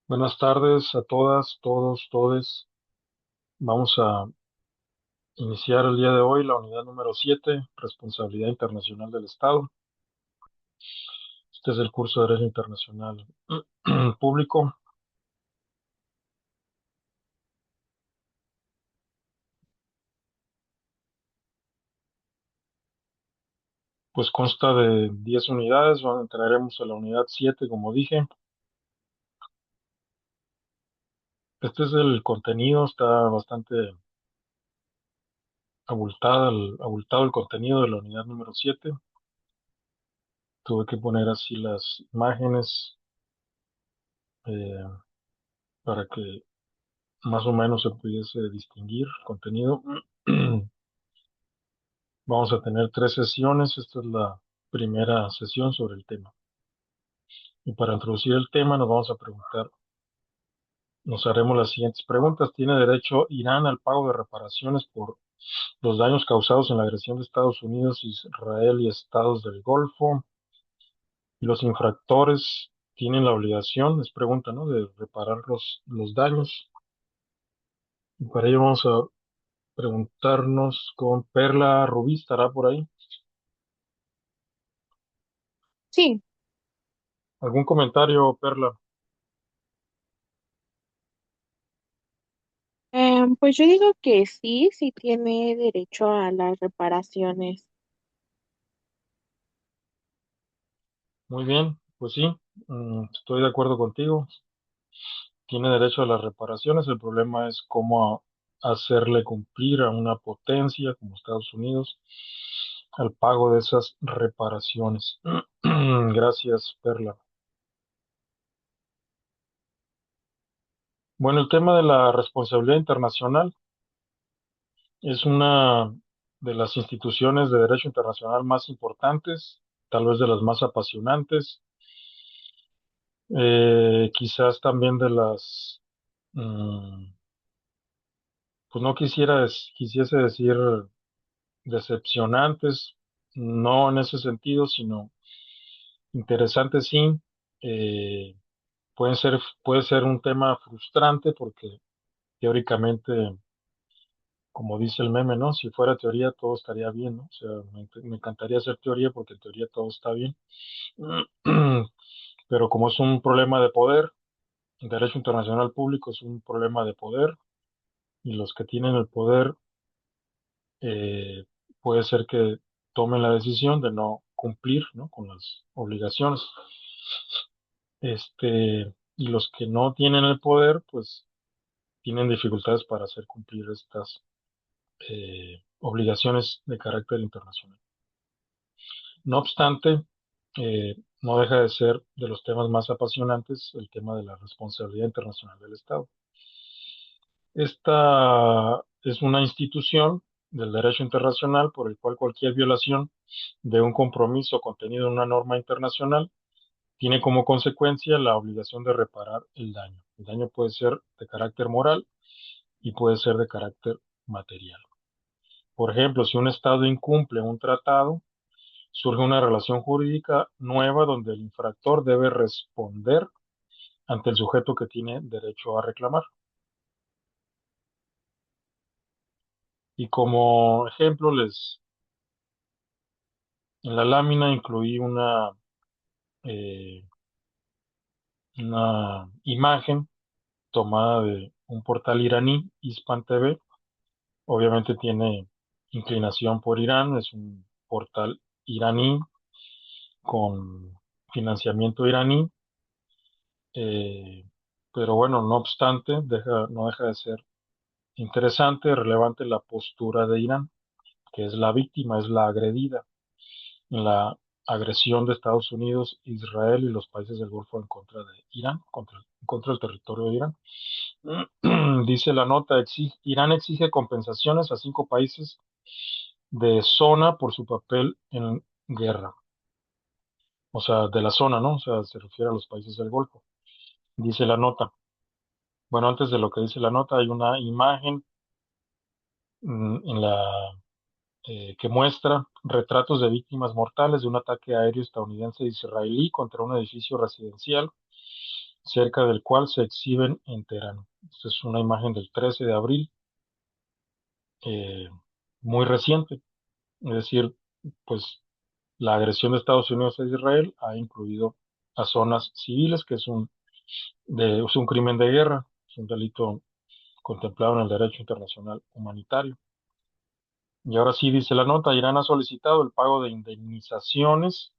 Buenas tardes a todas, todos, todes. Vamos a iniciar el día de hoy la unidad número 7, Responsabilidad Internacional del Estado. Este es el curso de Derecho Internacional Público. Pues consta de 10 unidades. Entraremos a la unidad 7, como dije. Este es el contenido, está bastante abultado el contenido de la unidad número 7. Tuve que poner así las imágenes eh, para que más o menos se pudiese distinguir el contenido. Vamos a tener 3 sesiones. Esta es la primera sesión sobre el tema. Y para introducir el tema nos haremos las siguientes preguntas. ¿Tiene derecho Irán al pago de reparaciones por los daños causados en la agresión de Estados Unidos, Israel y estados del Golfo? ¿Y los infractores tienen la obligación, es pregunta, ¿no?, de reparar los daños? Y para ello vamos a preguntarnos con Perla Rubí, ¿estará por ahí? Sí, ¿Algún comentario, Perla? pues yo digo que sí, sí tiene derecho a las reparaciones. Muy bien, pues sí, estoy de acuerdo contigo. Tiene derecho a las reparaciones. El problema es cómo hacerle cumplir a una potencia como Estados Unidos al pago de esas reparaciones. Gracias, Perla. Bueno, el tema de la responsabilidad internacional es una de las instituciones de derecho internacional más importantes, tal vez de las más apasionantes, quizás también de las, mm, pues no quisiese decir decepcionantes, no en ese sentido, sino interesantes sí. Eh, puede ser un tema frustrante porque teóricamente, como dice el meme, ¿no? Si fuera teoría todo estaría bien, ¿no? O sea, me encantaría hacer teoría porque en teoría todo está bien. Pero como es un problema de poder, el derecho internacional público es un problema de poder y los que tienen el poder eh, puede ser que tomen la decisión de no cumplir, ¿no?, con las obligaciones. Y los que no tienen el poder, pues tienen dificultades para hacer cumplir estas obligaciones de carácter internacional. No obstante, no deja de ser de los temas más apasionantes el tema de la responsabilidad internacional del Estado. Esta es una institución del derecho internacional por el cual cualquier violación de un compromiso contenido en una norma internacional tiene como consecuencia la obligación de reparar el daño. El daño puede ser de carácter moral y puede ser de carácter material. Por ejemplo, si un Estado incumple un tratado, surge una relación jurídica nueva donde el infractor debe responder ante el sujeto que tiene derecho a reclamar. Y como ejemplo, en la lámina incluí eh, una imagen tomada de un portal iraní, Hispan TV. Obviamente tiene inclinación por Irán, es un portal iraní con financiamiento iraní, eh, pero bueno, no obstante, no deja de ser interesante, relevante la postura de Irán, que es la víctima, es la agredida en la agresión de Estados Unidos, Israel y los países del Golfo en contra de Irán, en contra del territorio de Irán. Dice la nota, Irán exige compensaciones a 5 países de zona por su papel en guerra. O sea, de la zona, ¿no? O sea, se refiere a los países del Golfo. Dice la nota. Bueno, antes de lo que dice la nota, hay una imagen en que muestra retratos de víctimas mortales de un ataque aéreo estadounidense e israelí contra un edificio residencial cerca del cual se exhiben en Teherán. Esta es una imagen del 13 de abril, eh, muy reciente, es decir, pues la agresión de Estados Unidos a Israel ha incluido a zonas civiles, que es un crimen de guerra, es un delito contemplado en el derecho internacional humanitario. Y ahora sí dice la nota, Irán ha solicitado el pago de indemnizaciones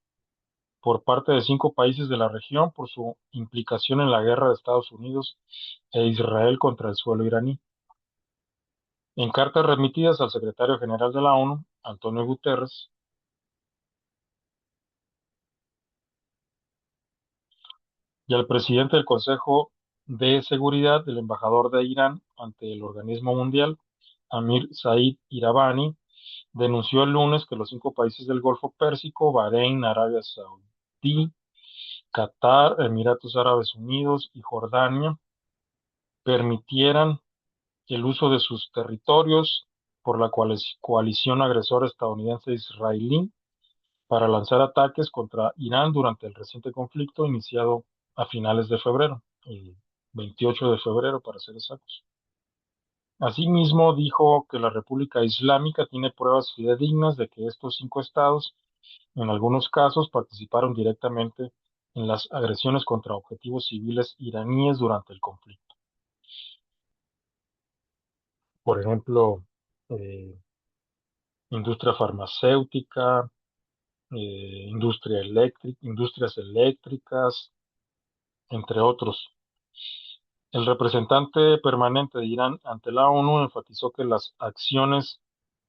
por parte de 5 países de la región por su implicación en la guerra de Estados Unidos e Israel contra el suelo iraní. En cartas remitidas al secretario general de la ONU, Antonio Guterres, y al presidente del Consejo de Seguridad, el embajador de Irán ante el organismo mundial, Amir Said Iravani, denunció el lunes que los 5 países del Golfo Pérsico, Bahrein, Arabia Saudí, Qatar, Emiratos Árabes Unidos y Jordania, permitieran el uso de sus territorios por la coalición agresora estadounidense-israelí para lanzar ataques contra Irán durante el reciente conflicto iniciado a finales de febrero, el 28 de febrero para ser exactos. Asimismo, dijo que la República Islámica tiene pruebas fidedignas de que estos 5 estados, en algunos casos, participaron directamente en las agresiones contra objetivos civiles iraníes durante el conflicto. Por ejemplo, eh, industria farmacéutica, industrias eléctricas, entre otros. El representante permanente de Irán ante la ONU enfatizó que las acciones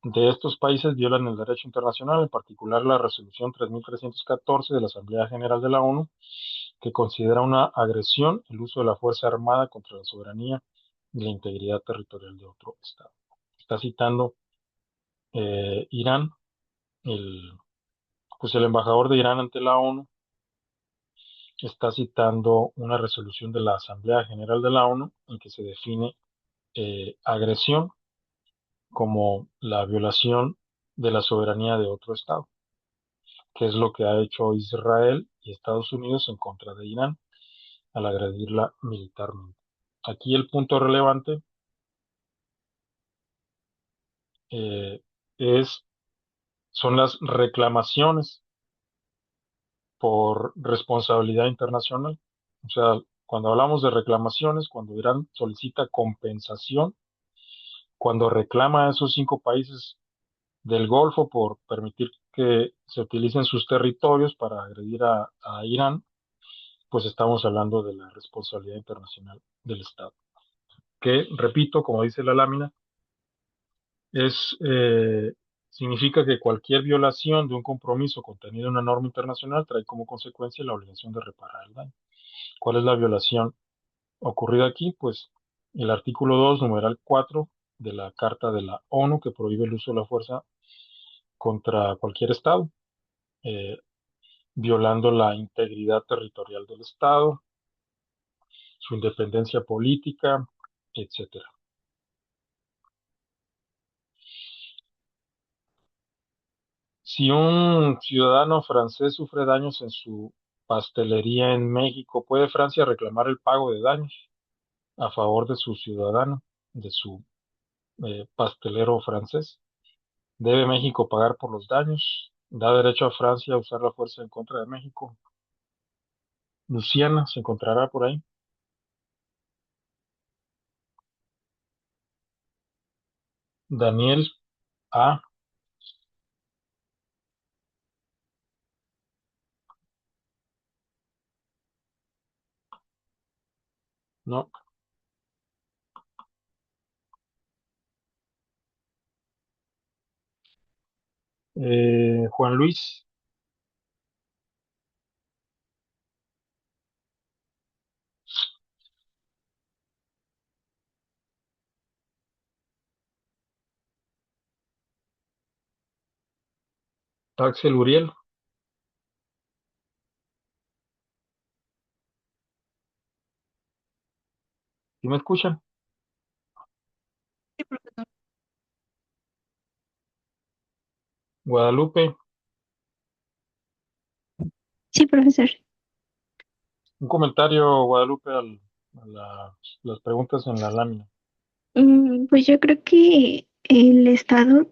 de estos países violan el derecho internacional, en particular la resolución 3314 de la Asamblea General de la ONU, que considera una agresión el uso de la fuerza armada contra la soberanía y la integridad territorial de otro Estado. Está citando Irán, el, pues el embajador de Irán ante la ONU está citando una resolución de la Asamblea General de la ONU en que se define agresión como la violación de la soberanía de otro Estado, que es lo que ha hecho Israel y Estados Unidos en contra de Irán al agredirla militarmente. Aquí el punto relevante eh, es, son las reclamaciones por responsabilidad internacional. O sea, cuando hablamos de reclamaciones, cuando Irán solicita compensación, cuando reclama a esos 5 países del Golfo por permitir que se utilicen sus territorios para agredir a Irán, pues estamos hablando de la responsabilidad internacional del Estado, que, repito, como dice la lámina, es, significa que cualquier violación de un compromiso contenido en una norma internacional trae como consecuencia la obligación de reparar el daño. ¿Cuál es la violación ocurrida aquí? Pues el artículo 2, numeral 4 de la Carta de la ONU que prohíbe el uso de la fuerza contra cualquier Estado, eh, violando la integridad territorial del Estado, su independencia política, etcétera. Si un ciudadano francés sufre daños en su pastelería en México, ¿puede Francia reclamar el pago de daños a favor de su ciudadano, de su pastelero francés? ¿Debe México pagar por los daños? ¿Da derecho a Francia a usar la fuerza en contra de México? Luciana se encontrará por ahí. Daniel A. No. Juan Luis. Axel Uriel. ¿Sí me escuchan? Sí, profesor. Guadalupe. Sí, profesor. Un comentario, Guadalupe, a las preguntas en la lámina. Pues yo creo que el Estado,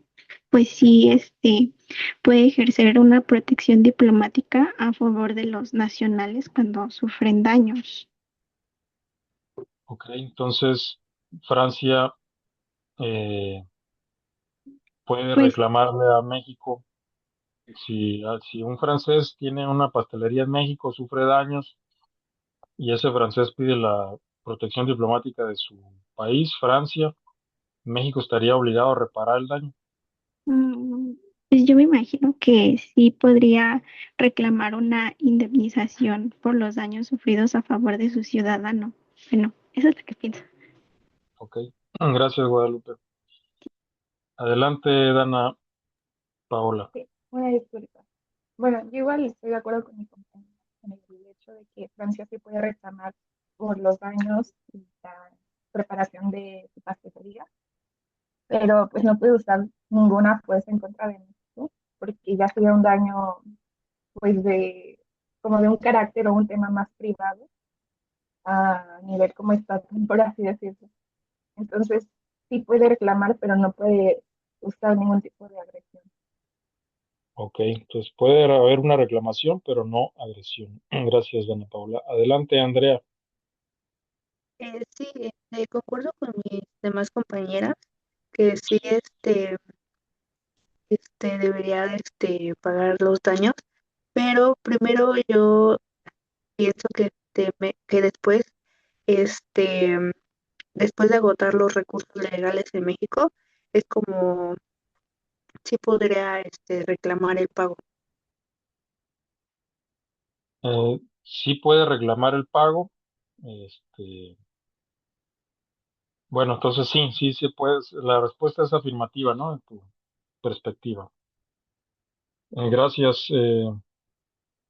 pues sí, puede ejercer una protección diplomática a favor de los nacionales cuando sufren daños. Ok, entonces Francia eh, puede Pues, reclamarle a México si un francés tiene una pastelería en México, sufre daños y ese francés pide la protección diplomática de su país, Francia, México estaría obligado a reparar el daño. mm, pues yo me imagino que sí podría reclamar una indemnización por los daños sufridos a favor de su ciudadano. Bueno, eso es lo que pienso. Ok, gracias, Guadalupe. Adelante, Dana Paola. Sí, una disculpa. Bueno, yo igual estoy de acuerdo con mi compañera en el hecho de que Francia sí puede reclamar por los daños y la preparación de su pastelería, pero pues no puede usar ninguna fuerza en contra de México, porque ya sería un daño pues de como de un carácter o un tema más privado a nivel como estatal, por así decirlo. Entonces, sí puede reclamar, pero no puede usar ningún tipo de agresión. Ok, entonces puede haber una reclamación, pero no agresión. Gracias, Dana Paola. Adelante, Andrea. Sí, concuerdo con mis demás compañeras que sí, debería pagar los daños, pero primero yo pienso que, que después, este, después de agotar los recursos legales en México, es como sí podría, reclamar el pago. Sí puede reclamar el pago. Este, bueno, entonces sí, sí, sí puedes. La respuesta es afirmativa, ¿no? En tu perspectiva. Gracias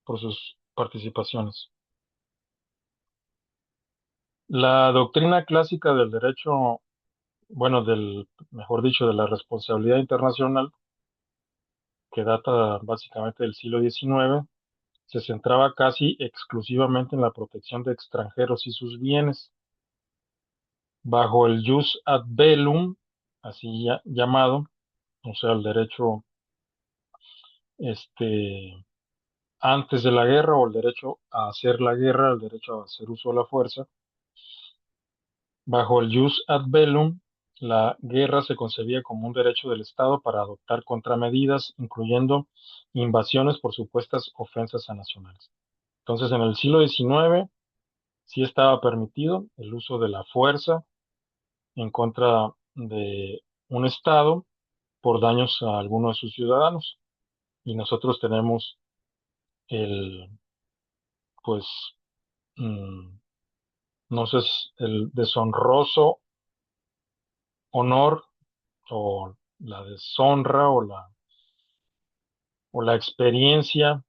por sus participaciones. La doctrina clásica del derecho, bueno, mejor dicho, de la responsabilidad internacional, que data básicamente del siglo XIX, se centraba casi exclusivamente en la protección de extranjeros y sus bienes. Bajo el jus ad bellum, así llamado, o sea, el derecho este, antes de la guerra o el derecho a hacer la guerra, el derecho a hacer uso de la fuerza. Bajo el jus ad bellum, la guerra se concebía como un derecho del Estado para adoptar contramedidas, incluyendo invasiones por supuestas ofensas a nacionales. Entonces, en el siglo XIX sí estaba permitido el uso de la fuerza en contra de un Estado por daños a alguno de sus ciudadanos. Y nosotros tenemos el, pues, mm, no sé, el deshonroso honor o la deshonra o la experiencia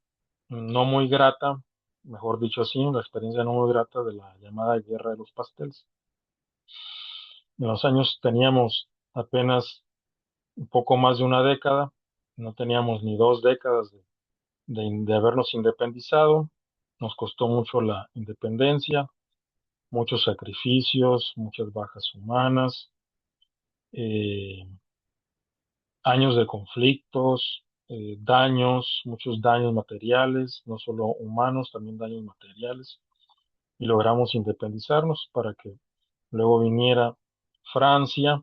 no muy grata, mejor dicho así, la experiencia no muy grata de la llamada Guerra de los Pasteles. En los años teníamos apenas un poco más de una década, no teníamos ni 2 décadas de habernos independizado, nos costó mucho la independencia, muchos sacrificios, muchas bajas humanas, eh, años de conflictos, daños, muchos daños materiales, no solo humanos, también daños materiales, y logramos independizarnos para que luego viniera Francia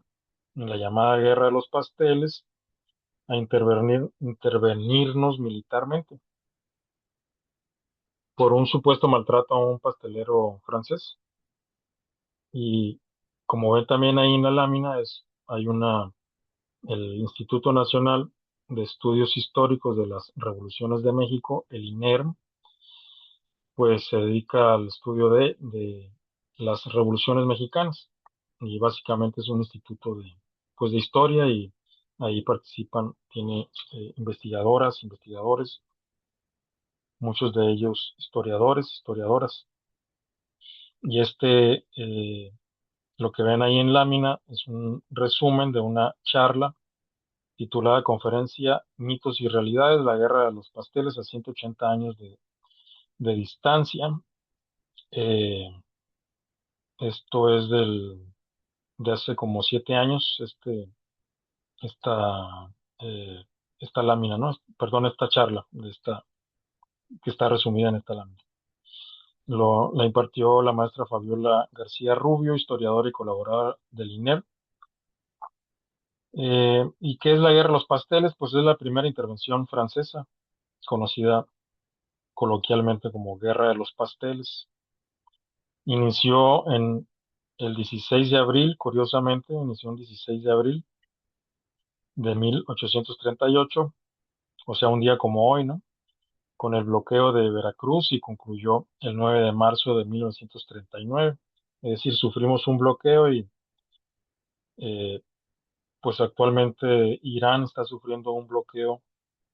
en la llamada Guerra de los Pasteles a intervenirnos militarmente por un supuesto maltrato a un pastelero francés. Y como ven también ahí en la lámina, hay el Instituto Nacional de Estudios Históricos de las Revoluciones de México, el INERM, pues se dedica al estudio de las revoluciones mexicanas y básicamente es un instituto pues de historia y ahí participan, tiene investigadoras, investigadores, muchos de ellos historiadores, historiadoras. Y lo que ven ahí en lámina es un resumen de una charla titulada Conferencia Mitos y Realidades, la Guerra de los Pasteles a 180 años de distancia. Eh, Esto es de hace como 7 años, esta, eh, esta lámina, ¿no? Perdón, esta charla, que está resumida en esta lámina. La impartió la maestra Fabiola García Rubio, historiadora y colaboradora del INER. ¿Y qué es la guerra de los pasteles? Pues es la primera intervención francesa, conocida coloquialmente como Guerra de los Pasteles. Inició en el 16 de abril, curiosamente, inició el 16 de abril de 1838, o sea, un día como hoy, ¿no? Con el bloqueo de Veracruz y concluyó el 9 de marzo de 1939. Es decir, sufrimos un bloqueo y eh, pues actualmente Irán está sufriendo un bloqueo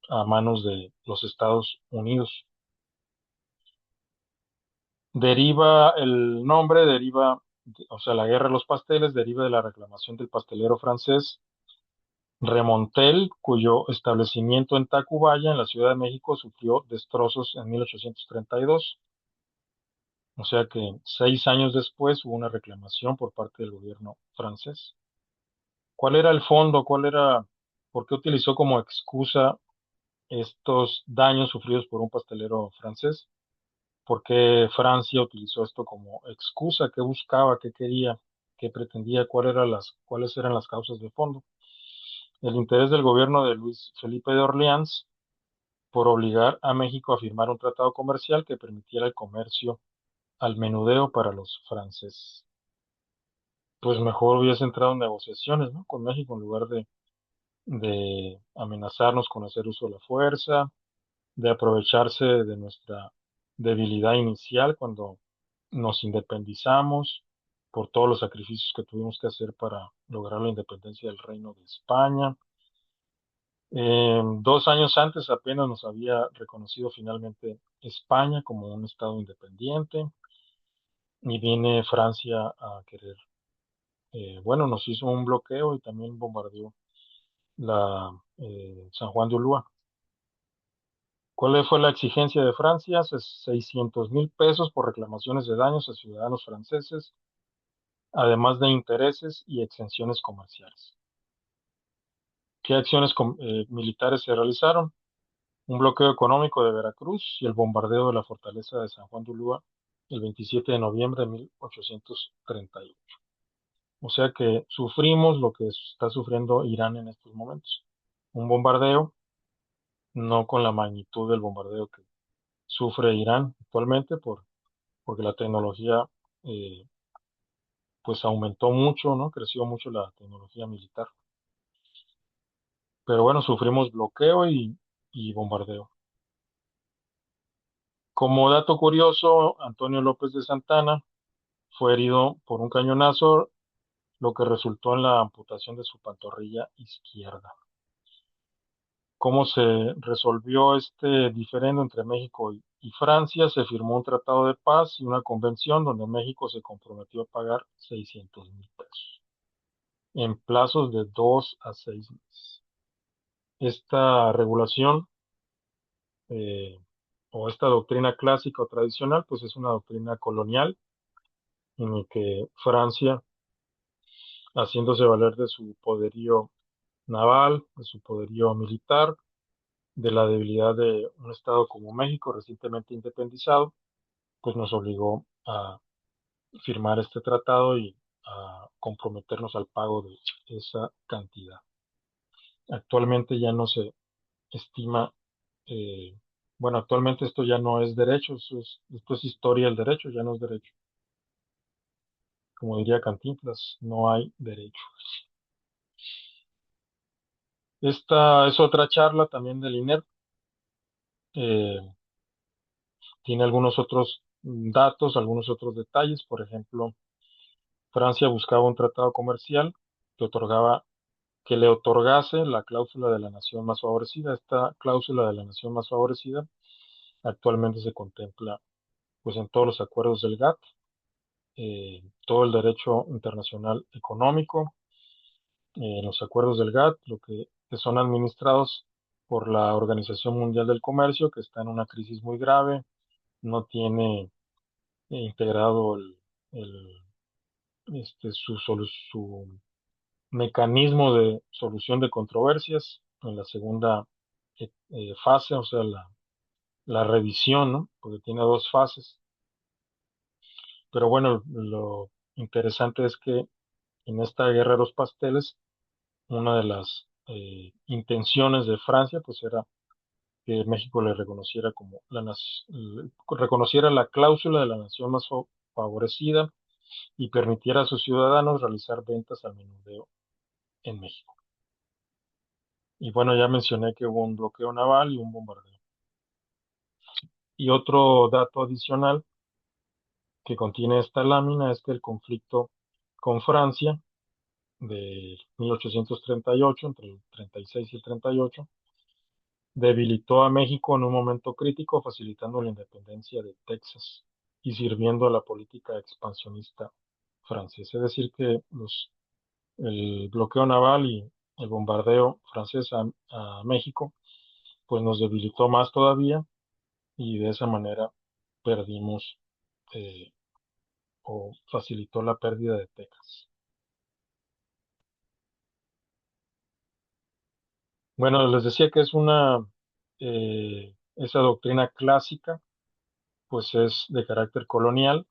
a manos de los Estados Unidos. El nombre deriva, o sea, la guerra de los pasteles deriva de la reclamación del pastelero francés Remontel, cuyo establecimiento en Tacubaya, en la Ciudad de México, sufrió destrozos en 1832. O sea que 6 años después hubo una reclamación por parte del gobierno francés. ¿Cuál era el fondo? ¿Por qué utilizó como excusa estos daños sufridos por un pastelero francés? ¿Por qué Francia utilizó esto como excusa? ¿Qué buscaba? ¿Qué quería? ¿Qué pretendía? ¿Cuáles eran las causas de fondo? El interés del gobierno de Luis Felipe de Orleans por obligar a México a firmar un tratado comercial que permitiera el comercio al menudeo para los franceses. Pues mejor hubiese entrado en negociaciones, ¿no? Con México en lugar de amenazarnos con hacer uso de la fuerza, de aprovecharse de nuestra debilidad inicial cuando nos independizamos, por todos los sacrificios que tuvimos que hacer para lograr la independencia del Reino de España. 2 años antes apenas nos había reconocido finalmente España como un estado independiente y viene Francia a querer, bueno, nos hizo un bloqueo y también bombardeó San Juan de Ulúa. ¿Cuál fue la exigencia de Francia? 600,000 pesos por reclamaciones de daños a ciudadanos franceses, además de intereses y exenciones comerciales. ¿Qué acciones militares se realizaron? Un bloqueo económico de Veracruz y el bombardeo de la fortaleza de San Juan de Ulúa el 27 de noviembre de 1838. O sea que sufrimos lo que está sufriendo Irán en estos momentos. Un bombardeo, no con la magnitud del bombardeo que sufre Irán actualmente, porque la tecnología eh, pues aumentó mucho, ¿no? Creció mucho la tecnología militar. Pero bueno, sufrimos bloqueo y bombardeo. Como dato curioso, Antonio López de Santana fue herido por un cañonazo, lo que resultó en la amputación de su pantorrilla izquierda. ¿Cómo se resolvió este diferendo entre México y Francia? Se firmó un tratado de paz y una convención donde México se comprometió a pagar 600,000 pesos en plazos de 2 a 6 meses. Esta regulación eh, o esta doctrina clásica o tradicional, pues es una doctrina colonial en la que Francia, haciéndose valer de su poderío naval, de su poderío militar, de la debilidad de un estado como México recientemente independizado, pues nos obligó a firmar este tratado y a comprometernos al pago de esa cantidad. Actualmente ya no se estima, eh, bueno, actualmente esto ya no es derecho, esto es historia del derecho, ya no es derecho. Como diría Cantinflas, no hay derecho. Esta es otra charla también del INER. eh, Tiene algunos otros datos, algunos otros detalles. Por ejemplo, Francia buscaba un tratado comercial que que le otorgase la cláusula de la nación más favorecida. Esta cláusula de la nación más favorecida actualmente se contempla pues en todos los acuerdos del GATT, todo el derecho internacional económico, en los acuerdos del GATT, que son administrados por la Organización Mundial del Comercio, que está en una crisis muy grave, no tiene integrado el, su mecanismo de solución de controversias en la segunda fase, o sea, la revisión, ¿no? Porque tiene dos fases. Pero bueno, lo interesante es que en esta guerra de los pasteles, una de las intenciones de Francia, pues era que México le reconociera como reconociera la cláusula de la nación más favorecida y permitiera a sus ciudadanos realizar ventas al menudeo en México. Y bueno, ya mencioné que hubo un bloqueo naval y un bombardeo. Y otro dato adicional que contiene esta lámina es que el conflicto con Francia de 1838, entre el 36 y el 38, debilitó a México en un momento crítico, facilitando la independencia de Texas y sirviendo a la política expansionista francesa. Es decir, que el bloqueo naval y el bombardeo francés a México, pues nos debilitó más todavía y de esa manera perdimos eh, o facilitó la pérdida de Texas. Bueno, les decía que es esa doctrina clásica, pues es de carácter colonial,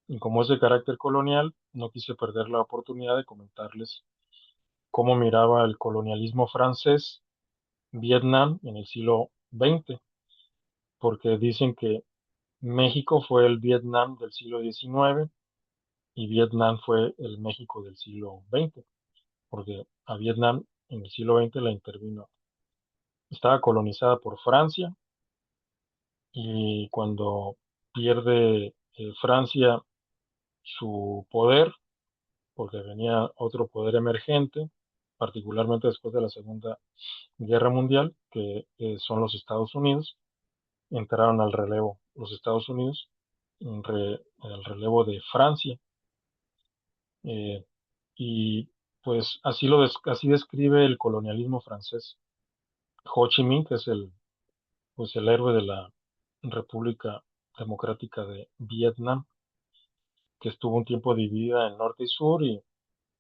y como es de carácter colonial, no quise perder la oportunidad de comentarles cómo miraba el colonialismo francés Vietnam en el siglo XX, porque dicen que México fue el Vietnam del siglo XIX y Vietnam fue el México del siglo XX, porque a Vietnam en el siglo XX la intervino. Estaba colonizada por Francia y cuando pierde Francia su poder, porque venía otro poder emergente, particularmente después de la Segunda Guerra Mundial, que son los Estados Unidos, entraron al relevo los Estados Unidos, al relevo de Francia, eh, y pues así describe el colonialismo francés. Ho Chi Minh, que es pues el héroe de la República Democrática de Vietnam, que estuvo un tiempo dividida en norte y sur y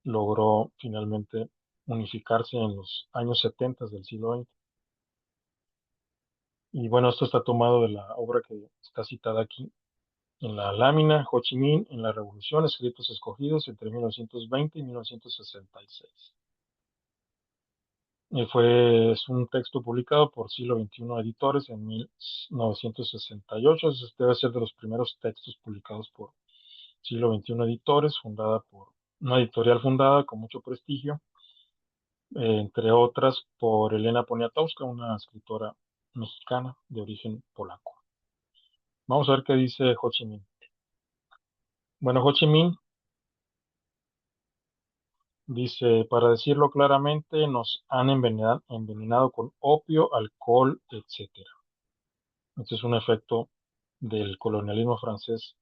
logró finalmente unificarse en los años 70 del siglo XX. Y bueno, esto está tomado de la obra que está citada aquí en la lámina, Ho Chi Minh en la Revolución, escritos escogidos entre 1920 y 1966. Es un texto publicado por Siglo XXI Editores en 1968. Debe ser de los primeros textos publicados por Siglo XXI Editores, una editorial fundada con mucho prestigio, entre otras por Elena Poniatowska, una escritora mexicana de origen polaco. Vamos a ver qué dice Ho Chi Minh. Bueno, Ho Chi Minh dice, para decirlo claramente, nos han envenenado con opio, alcohol, etcétera. Este es un efecto del colonialismo francés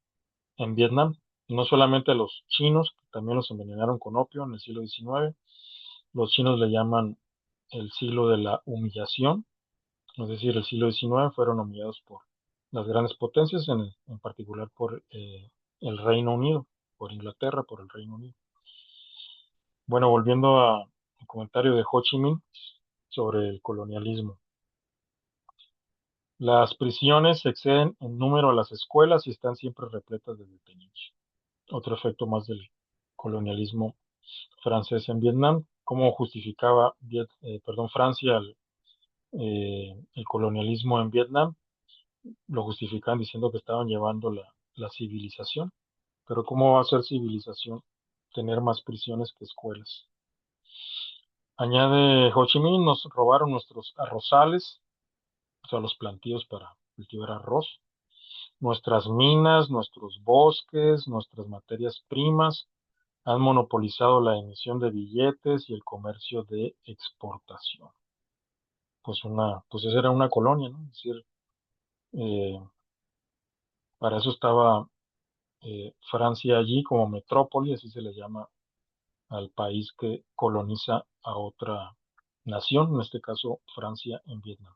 en Vietnam. No solamente a los chinos, que también los envenenaron con opio en el siglo XIX. Los chinos le llaman el siglo de la humillación, es decir, el siglo XIX fueron humillados por las grandes potencias, en particular por el Reino Unido, por Inglaterra, por el Reino Unido. Bueno, volviendo al comentario de Ho Chi Minh sobre el colonialismo. Las prisiones exceden en número a las escuelas y están siempre repletas de detenidos. Otro efecto más del colonialismo francés en Vietnam. ¿Cómo justificaba Francia el colonialismo en Vietnam? Lo justifican diciendo que estaban llevando la civilización. Pero ¿cómo va a ser civilización tener más prisiones que escuelas? Añade Ho Chi Minh, nos robaron nuestros arrozales, o sea, los plantíos para cultivar arroz, nuestras minas, nuestros bosques, nuestras materias primas, han monopolizado la emisión de billetes y el comercio de exportación. Pues esa era una colonia, ¿no? Es decir, eh, para eso estaba Francia allí como metrópoli, así se le llama al país que coloniza a otra nación, en este caso Francia en Vietnam.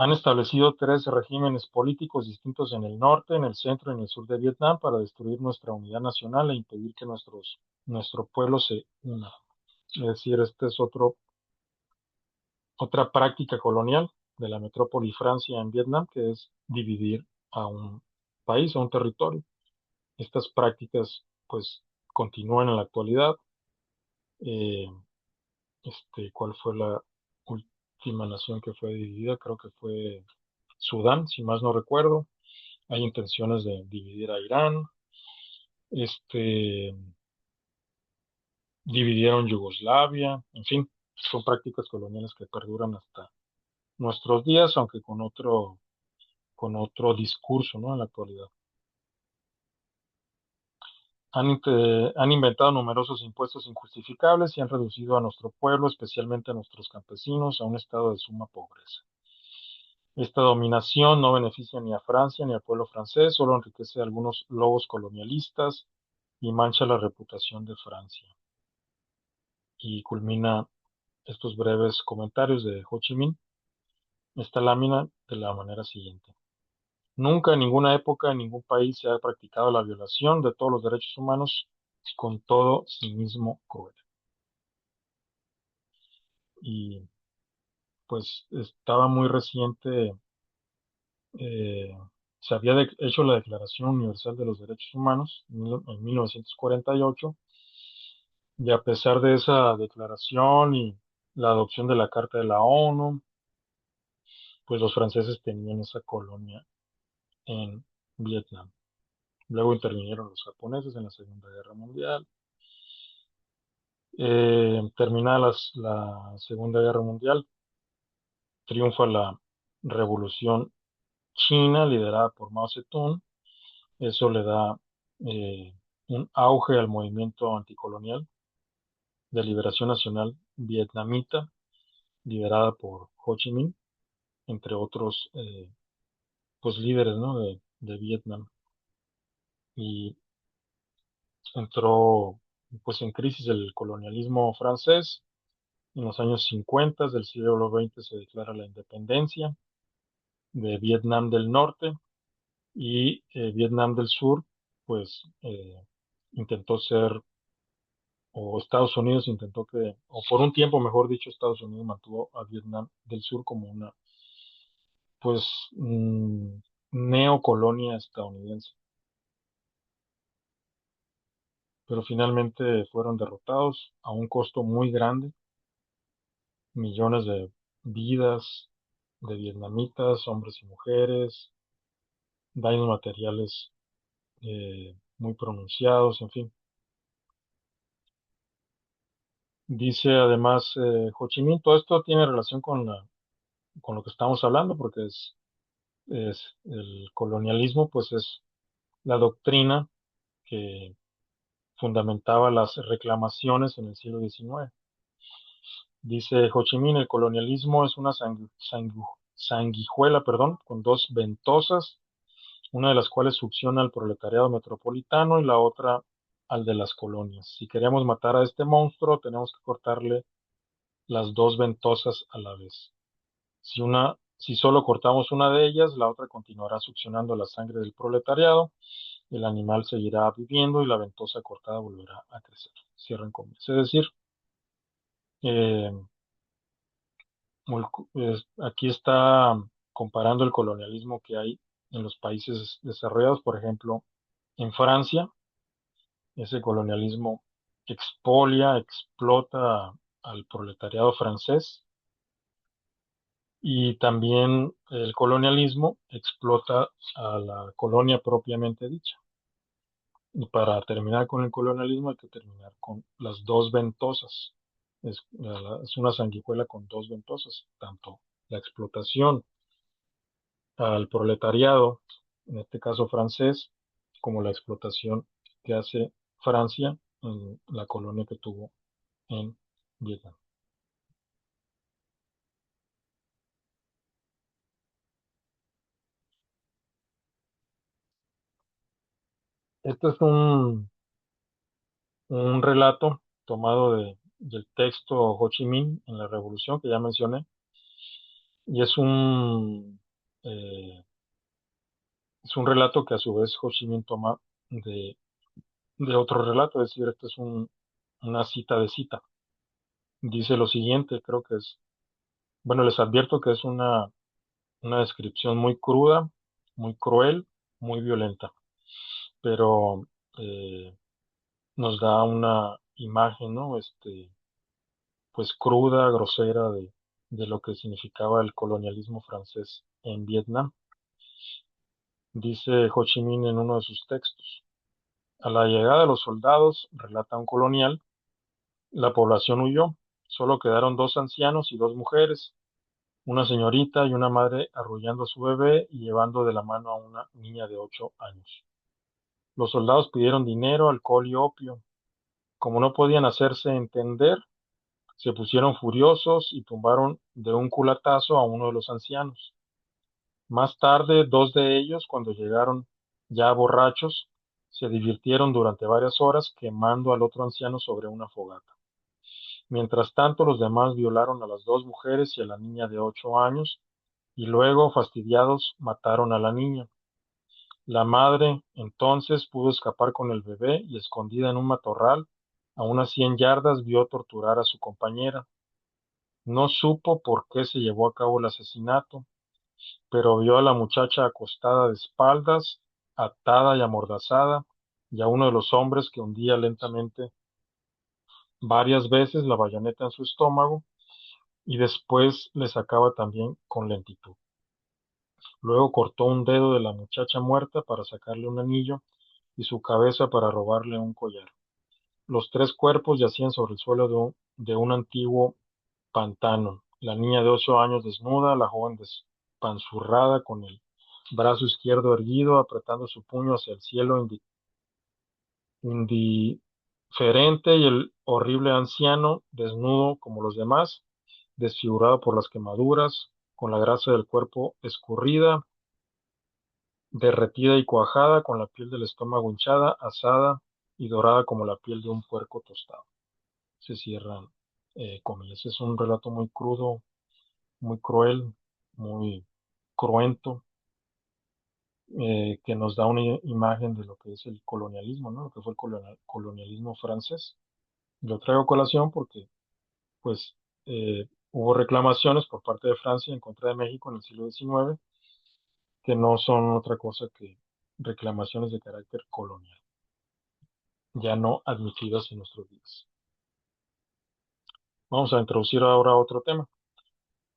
Han establecido tres regímenes políticos distintos en el norte, en el centro y en el sur de Vietnam para destruir nuestra unidad nacional e impedir que nuestro pueblo se una. Es decir, esta es otra práctica colonial de la metrópoli Francia en Vietnam, que es dividir a un país, a un territorio. Estas prácticas, pues, continúan en la actualidad. Eh, ¿Cuál fue la última nación que fue dividida? Creo que fue Sudán, si más no recuerdo. Hay intenciones de dividir a Irán. Este, Dividieron Yugoslavia. En fin, son prácticas coloniales que perduran hasta nuestros días, aunque con otro discurso, ¿no? En la actualidad. Han inventado numerosos impuestos injustificables y han reducido a nuestro pueblo, especialmente a nuestros campesinos, a un estado de suma pobreza. Esta dominación no beneficia ni a Francia ni al pueblo francés, solo enriquece a algunos lobos colonialistas y mancha la reputación de Francia. Y culmina estos breves comentarios de Ho Chi Minh esta lámina de la manera siguiente. Nunca en ninguna época en ningún país se ha practicado la violación de todos los derechos humanos con todo cinismo cruel. Y pues estaba muy reciente, eh, se había hecho la Declaración Universal de los Derechos Humanos en 1948, y a pesar de esa declaración y la adopción de la Carta de la ONU, pues los franceses tenían esa colonia en Vietnam. Luego intervinieron los japoneses en la Segunda Guerra Mundial. Terminada la Segunda Guerra Mundial, triunfa la Revolución China liderada por Mao Zedong. Eso le da eh, un auge al movimiento anticolonial de liberación nacional vietnamita, liderada por Ho Chi Minh, entre otros pues líderes, ¿no? de Vietnam. Y entró pues en crisis el colonialismo francés. En los años 50 del siglo XX se declara la independencia de Vietnam del Norte, y Vietnam del Sur, pues intentó ser, o Estados Unidos intentó que, o por un tiempo, mejor dicho, Estados Unidos mantuvo a Vietnam del Sur como una, pues, neocolonia estadounidense. Pero finalmente fueron derrotados a un costo muy grande, millones de vidas de vietnamitas, hombres y mujeres, daños materiales muy pronunciados, en fin. Dice además Ho Chi Minh, todo esto tiene relación con lo que estamos hablando, porque es el colonialismo, pues es la doctrina que fundamentaba las reclamaciones en el siglo XIX. Dice Ho Chi Minh, el colonialismo es una sanguijuela, perdón, con dos ventosas, una de las cuales succiona al proletariado metropolitano y la otra al de las colonias. Si queremos matar a este monstruo, tenemos que cortarle las dos ventosas a la vez. Si solo cortamos una de ellas, la otra continuará succionando la sangre del proletariado, el animal seguirá viviendo y la ventosa cortada volverá a crecer. Cierran comillas. Es decir, eh, aquí está comparando el colonialismo que hay en los países desarrollados. Por ejemplo, en Francia, ese colonialismo expolia, explota al proletariado francés, y también el colonialismo explota a la colonia propiamente dicha. Y para terminar con el colonialismo hay que terminar con las dos ventosas. Es una sanguijuela con dos ventosas, tanto la explotación al proletariado, en este caso francés, como la explotación que hace Francia en la colonia que tuvo en Vietnam. Este es un relato tomado del texto Ho Chi Minh en la Revolución que ya mencioné, Y es un relato que a su vez Ho Chi Minh toma de, de otro relato, es decir, esto es una cita de cita. Dice lo siguiente, creo que es, bueno, les advierto que es una descripción muy cruda, muy cruel, muy violenta, pero nos da una imagen, ¿no? Pues cruda, grosera de lo que significaba el colonialismo francés en Vietnam. Dice Ho Chi Minh en uno de sus textos. A la llegada de los soldados, relata un colonial, la población huyó. Solo quedaron dos ancianos y dos mujeres, una señorita y una madre arrullando a su bebé y llevando de la mano a una niña de 8 años. Los soldados pidieron dinero, alcohol y opio. Como no podían hacerse entender, se pusieron furiosos y tumbaron de un culatazo a uno de los ancianos. Más tarde, dos de ellos, cuando llegaron ya borrachos, se divirtieron durante varias horas quemando al otro anciano sobre una fogata. Mientras tanto, los demás violaron a las dos mujeres y a la niña de 8 años y luego, fastidiados, mataron a la niña. La madre entonces pudo escapar con el bebé y escondida en un matorral a unas 100 yardas vio torturar a su compañera. No supo por qué se llevó a cabo el asesinato, pero vio a la muchacha acostada de espaldas, atada y amordazada, y a uno de los hombres que hundía lentamente varias veces la bayoneta en su estómago y después le sacaba también con lentitud. Luego cortó un dedo de la muchacha muerta para sacarle un anillo y su cabeza para robarle un collar. Los tres cuerpos yacían sobre el suelo de un antiguo pantano. La niña de 8 años desnuda, la joven despanzurrada con el brazo izquierdo erguido, apretando su puño hacia el cielo indiferente, y el horrible anciano, desnudo como los demás, desfigurado por las quemaduras, con la grasa del cuerpo escurrida, derretida y cuajada, con la piel del estómago hinchada, asada y dorada como la piel de un puerco tostado. Se cierran comillas. Es un relato muy crudo, muy cruel, muy cruento, que nos da una imagen de lo que es el colonialismo, ¿no? Lo que fue el colonialismo francés. Lo traigo a colación porque, pues, hubo reclamaciones por parte de Francia en contra de México en el siglo XIX, que no son otra cosa que reclamaciones de carácter colonial, ya no admitidas en nuestros días. Vamos a introducir ahora otro tema.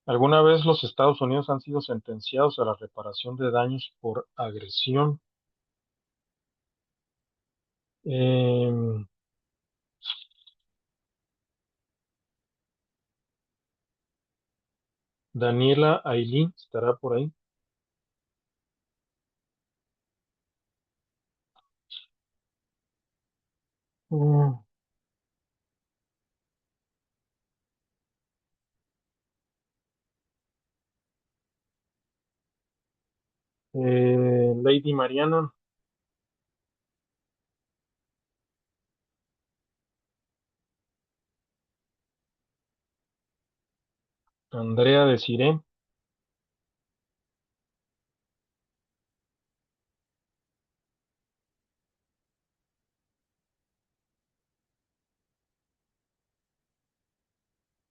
¿Alguna vez los Estados Unidos han sido sentenciados a la reparación de daños por agresión? Em, Daniela Ailín estará por ahí. Mm, Lady Mariana, Andrea Desiré,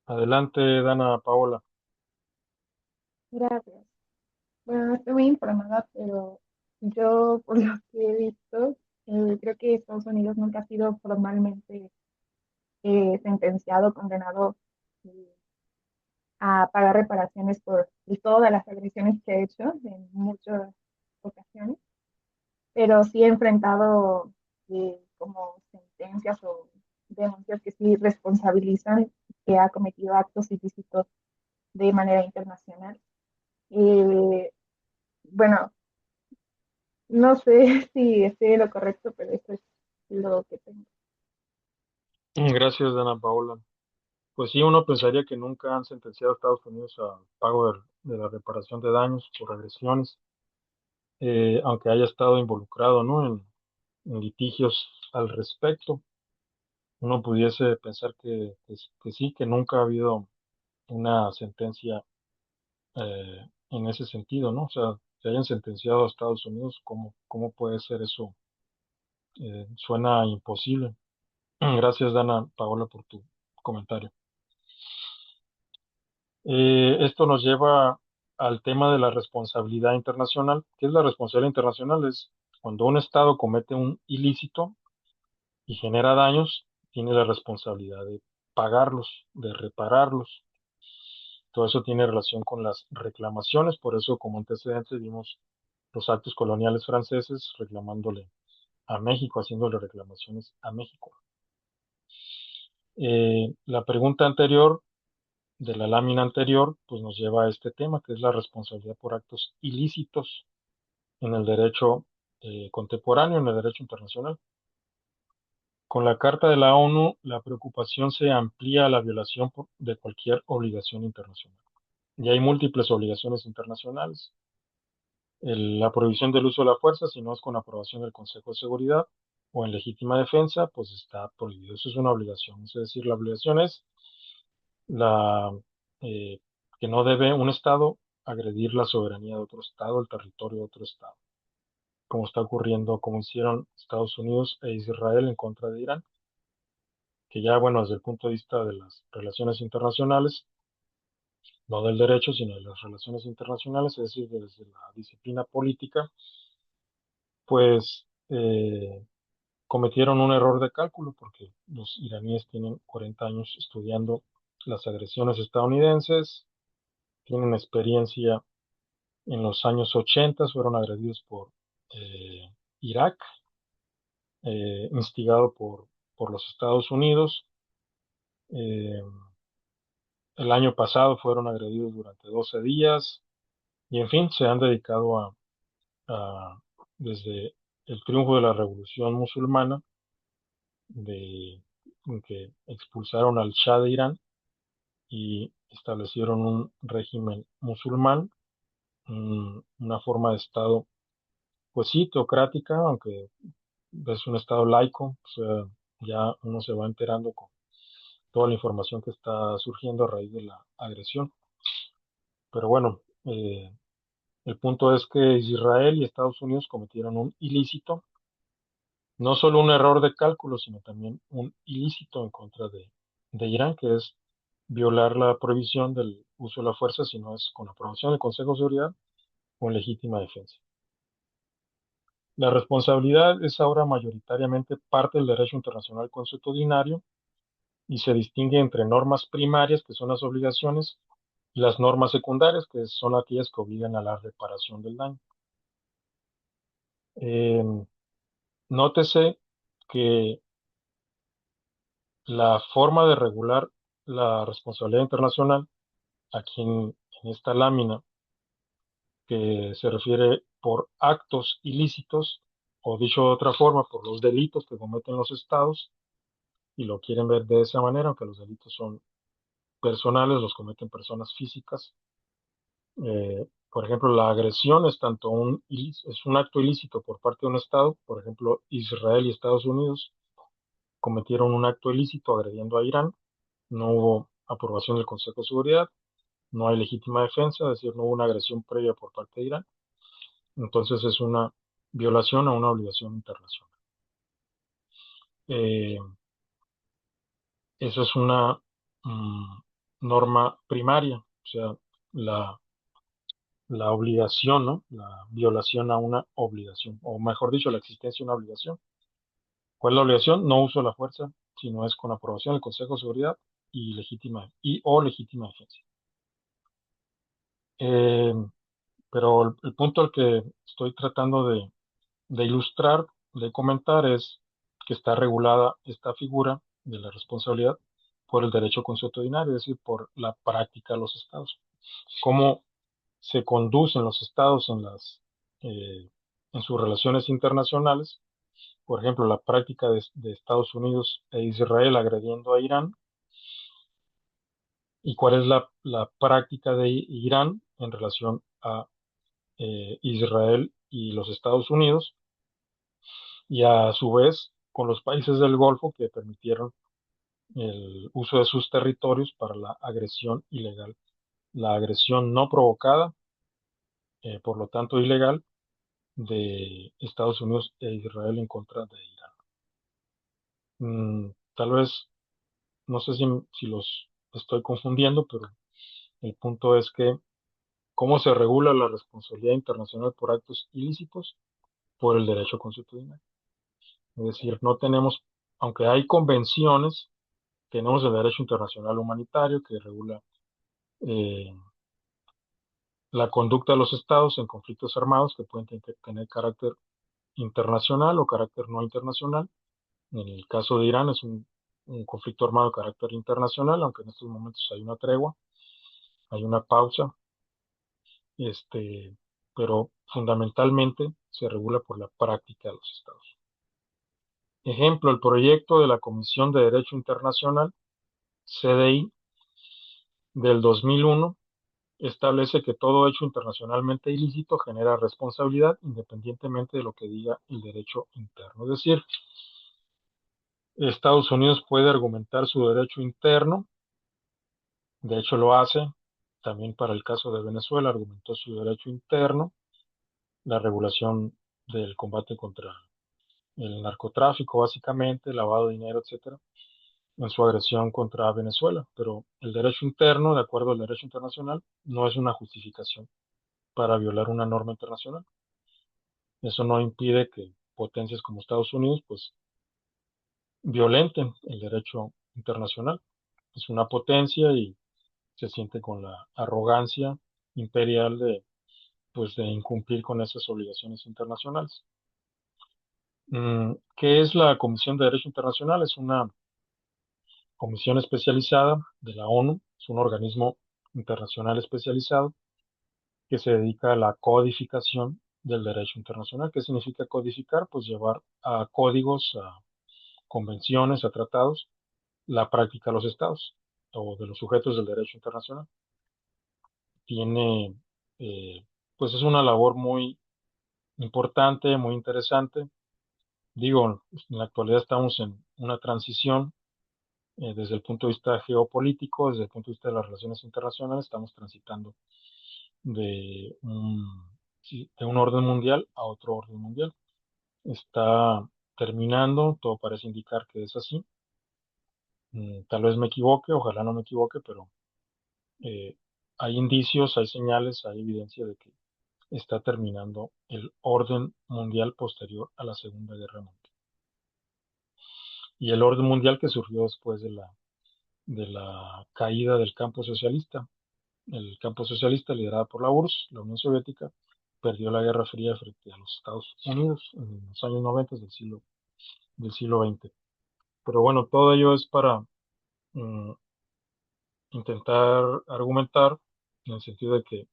adelante Dana Paola. Gracias. Bueno, no estoy muy informada, pero yo, por lo que he visto, creo que Estados Unidos nunca ha sido formalmente sentenciado, condenado eh, a pagar reparaciones por todas las agresiones que ha hecho en muchas ocasiones, pero sí he enfrentado como sentencias o denuncias que sí responsabilizan que ha cometido actos ilícitos de manera internacional. Eh, bueno, no sé si estoy en lo correcto, pero eso es lo que tengo. Gracias, Dana Paola. Pues sí, uno pensaría que nunca han sentenciado a Estados Unidos a pago de la reparación de daños por agresiones, aunque haya estado involucrado, ¿no? En litigios al respecto. Uno pudiese pensar que sí, que nunca ha habido una sentencia en ese sentido, ¿no? O sea, que hayan sentenciado a Estados Unidos, ¿cómo puede ser eso? Suena imposible. Gracias, Dana Paola, por tu comentario. Esto nos lleva al tema de la responsabilidad internacional. ¿Qué es la responsabilidad internacional? Es cuando un Estado comete un ilícito y genera daños, tiene la responsabilidad de pagarlos, de repararlos. Todo eso tiene relación con las reclamaciones, por eso como antecedente vimos los actos coloniales franceses reclamándole a México, haciéndole reclamaciones a México. La pregunta anterior de la lámina anterior, pues nos lleva a este tema, que es la responsabilidad por actos ilícitos en el derecho contemporáneo, en el derecho internacional. Con la Carta de la ONU, la preocupación se amplía a la violación de cualquier obligación internacional. Y hay múltiples obligaciones internacionales. La prohibición del uso de la fuerza, si no es con aprobación del Consejo de Seguridad o en legítima defensa, pues está prohibido. Eso es una obligación. Es decir, la obligación es la, eh, que no debe un Estado agredir la soberanía de otro Estado, el territorio de otro Estado, como está ocurriendo, como hicieron Estados Unidos e Israel en contra de Irán, que ya, bueno, desde el punto de vista de las relaciones internacionales, no del derecho, sino de las relaciones internacionales, es decir, desde la disciplina política, pues cometieron un error de cálculo porque los iraníes tienen 40 años estudiando las agresiones estadounidenses, tienen experiencia en los años 80, fueron agredidos por Irak, instigado por los Estados Unidos. Eh, el año pasado fueron agredidos durante 12 días y en fin, se han dedicado desde el triunfo de la revolución musulmana, de, en que expulsaron al Shah de Irán y establecieron un régimen musulmán, una forma de Estado, pues sí, teocrática, aunque es un Estado laico, o sea, ya uno se va enterando con toda la información que está surgiendo a raíz de la agresión. Pero bueno, el punto es que Israel y Estados Unidos cometieron un ilícito, no solo un error de cálculo, sino también un ilícito en contra de Irán, que es violar la prohibición del uso de la fuerza si no es con aprobación del Consejo de Seguridad o en legítima defensa. La responsabilidad es ahora mayoritariamente parte del derecho internacional consuetudinario y se distingue entre normas primarias, que son las obligaciones, y las normas secundarias, que son aquellas que obligan a la reparación del daño. Eh, Nótese que la forma de regular la responsabilidad internacional, aquí en esta lámina, que se refiere por actos ilícitos, o dicho de otra forma, por los delitos que cometen los estados, y lo quieren ver de esa manera, aunque los delitos son personales, los cometen personas físicas. Por ejemplo, la agresión es tanto es un acto ilícito por parte de un Estado. Por ejemplo, Israel y Estados Unidos cometieron un acto ilícito agrediendo a Irán. No hubo aprobación del Consejo de Seguridad, no hay legítima defensa, es decir, no hubo una agresión previa por parte de Irán. Entonces es una violación a una obligación internacional. Eh, Eso es una norma primaria, o sea, la, la obligación, ¿no? La violación a una obligación, o mejor dicho, la existencia de una obligación. ¿Cuál es la obligación? No uso de la fuerza, sino es con aprobación del Consejo de Seguridad y o legítima defensa. Eh, pero el punto al que estoy tratando de ilustrar, de comentar, es que está regulada esta figura de la responsabilidad por el derecho consuetudinario, es decir, por la práctica de los estados. Cómo se conducen los estados eh, en sus relaciones internacionales. Por ejemplo, la práctica de Estados Unidos e Israel agrediendo a Irán, y cuál es la práctica de Irán en relación a Israel y los Estados Unidos, y a su vez con los países del Golfo que permitieron el uso de sus territorios para la agresión ilegal la agresión no provocada, por lo tanto ilegal, de Estados Unidos e Israel en contra de Irán. Tal vez, no sé si los estoy confundiendo, pero el punto es que cómo se regula la responsabilidad internacional por actos ilícitos por el derecho constitucional. Es decir, no tenemos, aunque hay convenciones, tenemos el derecho internacional humanitario que regula eh, la conducta de los estados en conflictos armados que pueden tener carácter internacional o carácter no internacional. En el caso de Irán es un conflicto armado de carácter internacional, aunque en estos momentos hay una tregua, hay una pausa, este, pero fundamentalmente se regula por la práctica de los estados. Ejemplo, el proyecto de la Comisión de Derecho Internacional, CDI, del 2001, establece que todo hecho internacionalmente ilícito genera responsabilidad independientemente de lo que diga el derecho interno. Es decir, Estados Unidos puede argumentar su derecho interno, de hecho lo hace, también para el caso de Venezuela argumentó su derecho interno, la regulación del combate contra el narcotráfico, básicamente, lavado de dinero, etcétera, en su agresión contra Venezuela. Pero el derecho interno, de acuerdo al derecho internacional, no es una justificación para violar una norma internacional. Eso no impide que potencias como Estados Unidos, pues, violenten el derecho internacional. Es una potencia y se siente con la arrogancia imperial de, pues, de incumplir con esas obligaciones internacionales. ¿Qué es la Comisión de Derecho Internacional? Es una comisión especializada de la ONU, es un organismo internacional especializado que se dedica a la codificación del derecho internacional. ¿Qué significa codificar? Pues llevar a códigos, a convenciones, a tratados, la práctica de los estados o de los sujetos del derecho internacional. Tiene, eh, pues es una labor muy importante, muy interesante. Digo, en la actualidad estamos en una transición desde el punto de vista geopolítico, desde el punto de vista de las relaciones internacionales, estamos transitando de sí, de un orden mundial a otro orden mundial. Está terminando, todo parece indicar que es así. Tal vez me equivoque, ojalá no me equivoque, pero eh, hay indicios, hay señales, hay evidencia de que está terminando el orden mundial posterior a la Segunda Guerra Mundial. Y el orden mundial que surgió después de la caída del campo socialista. El campo socialista, liderado por la URSS, la Unión Soviética, perdió la Guerra Fría frente a los Estados Unidos en los años 90 del siglo XX. Pero bueno, todo ello es para mm, intentar argumentar en el sentido de que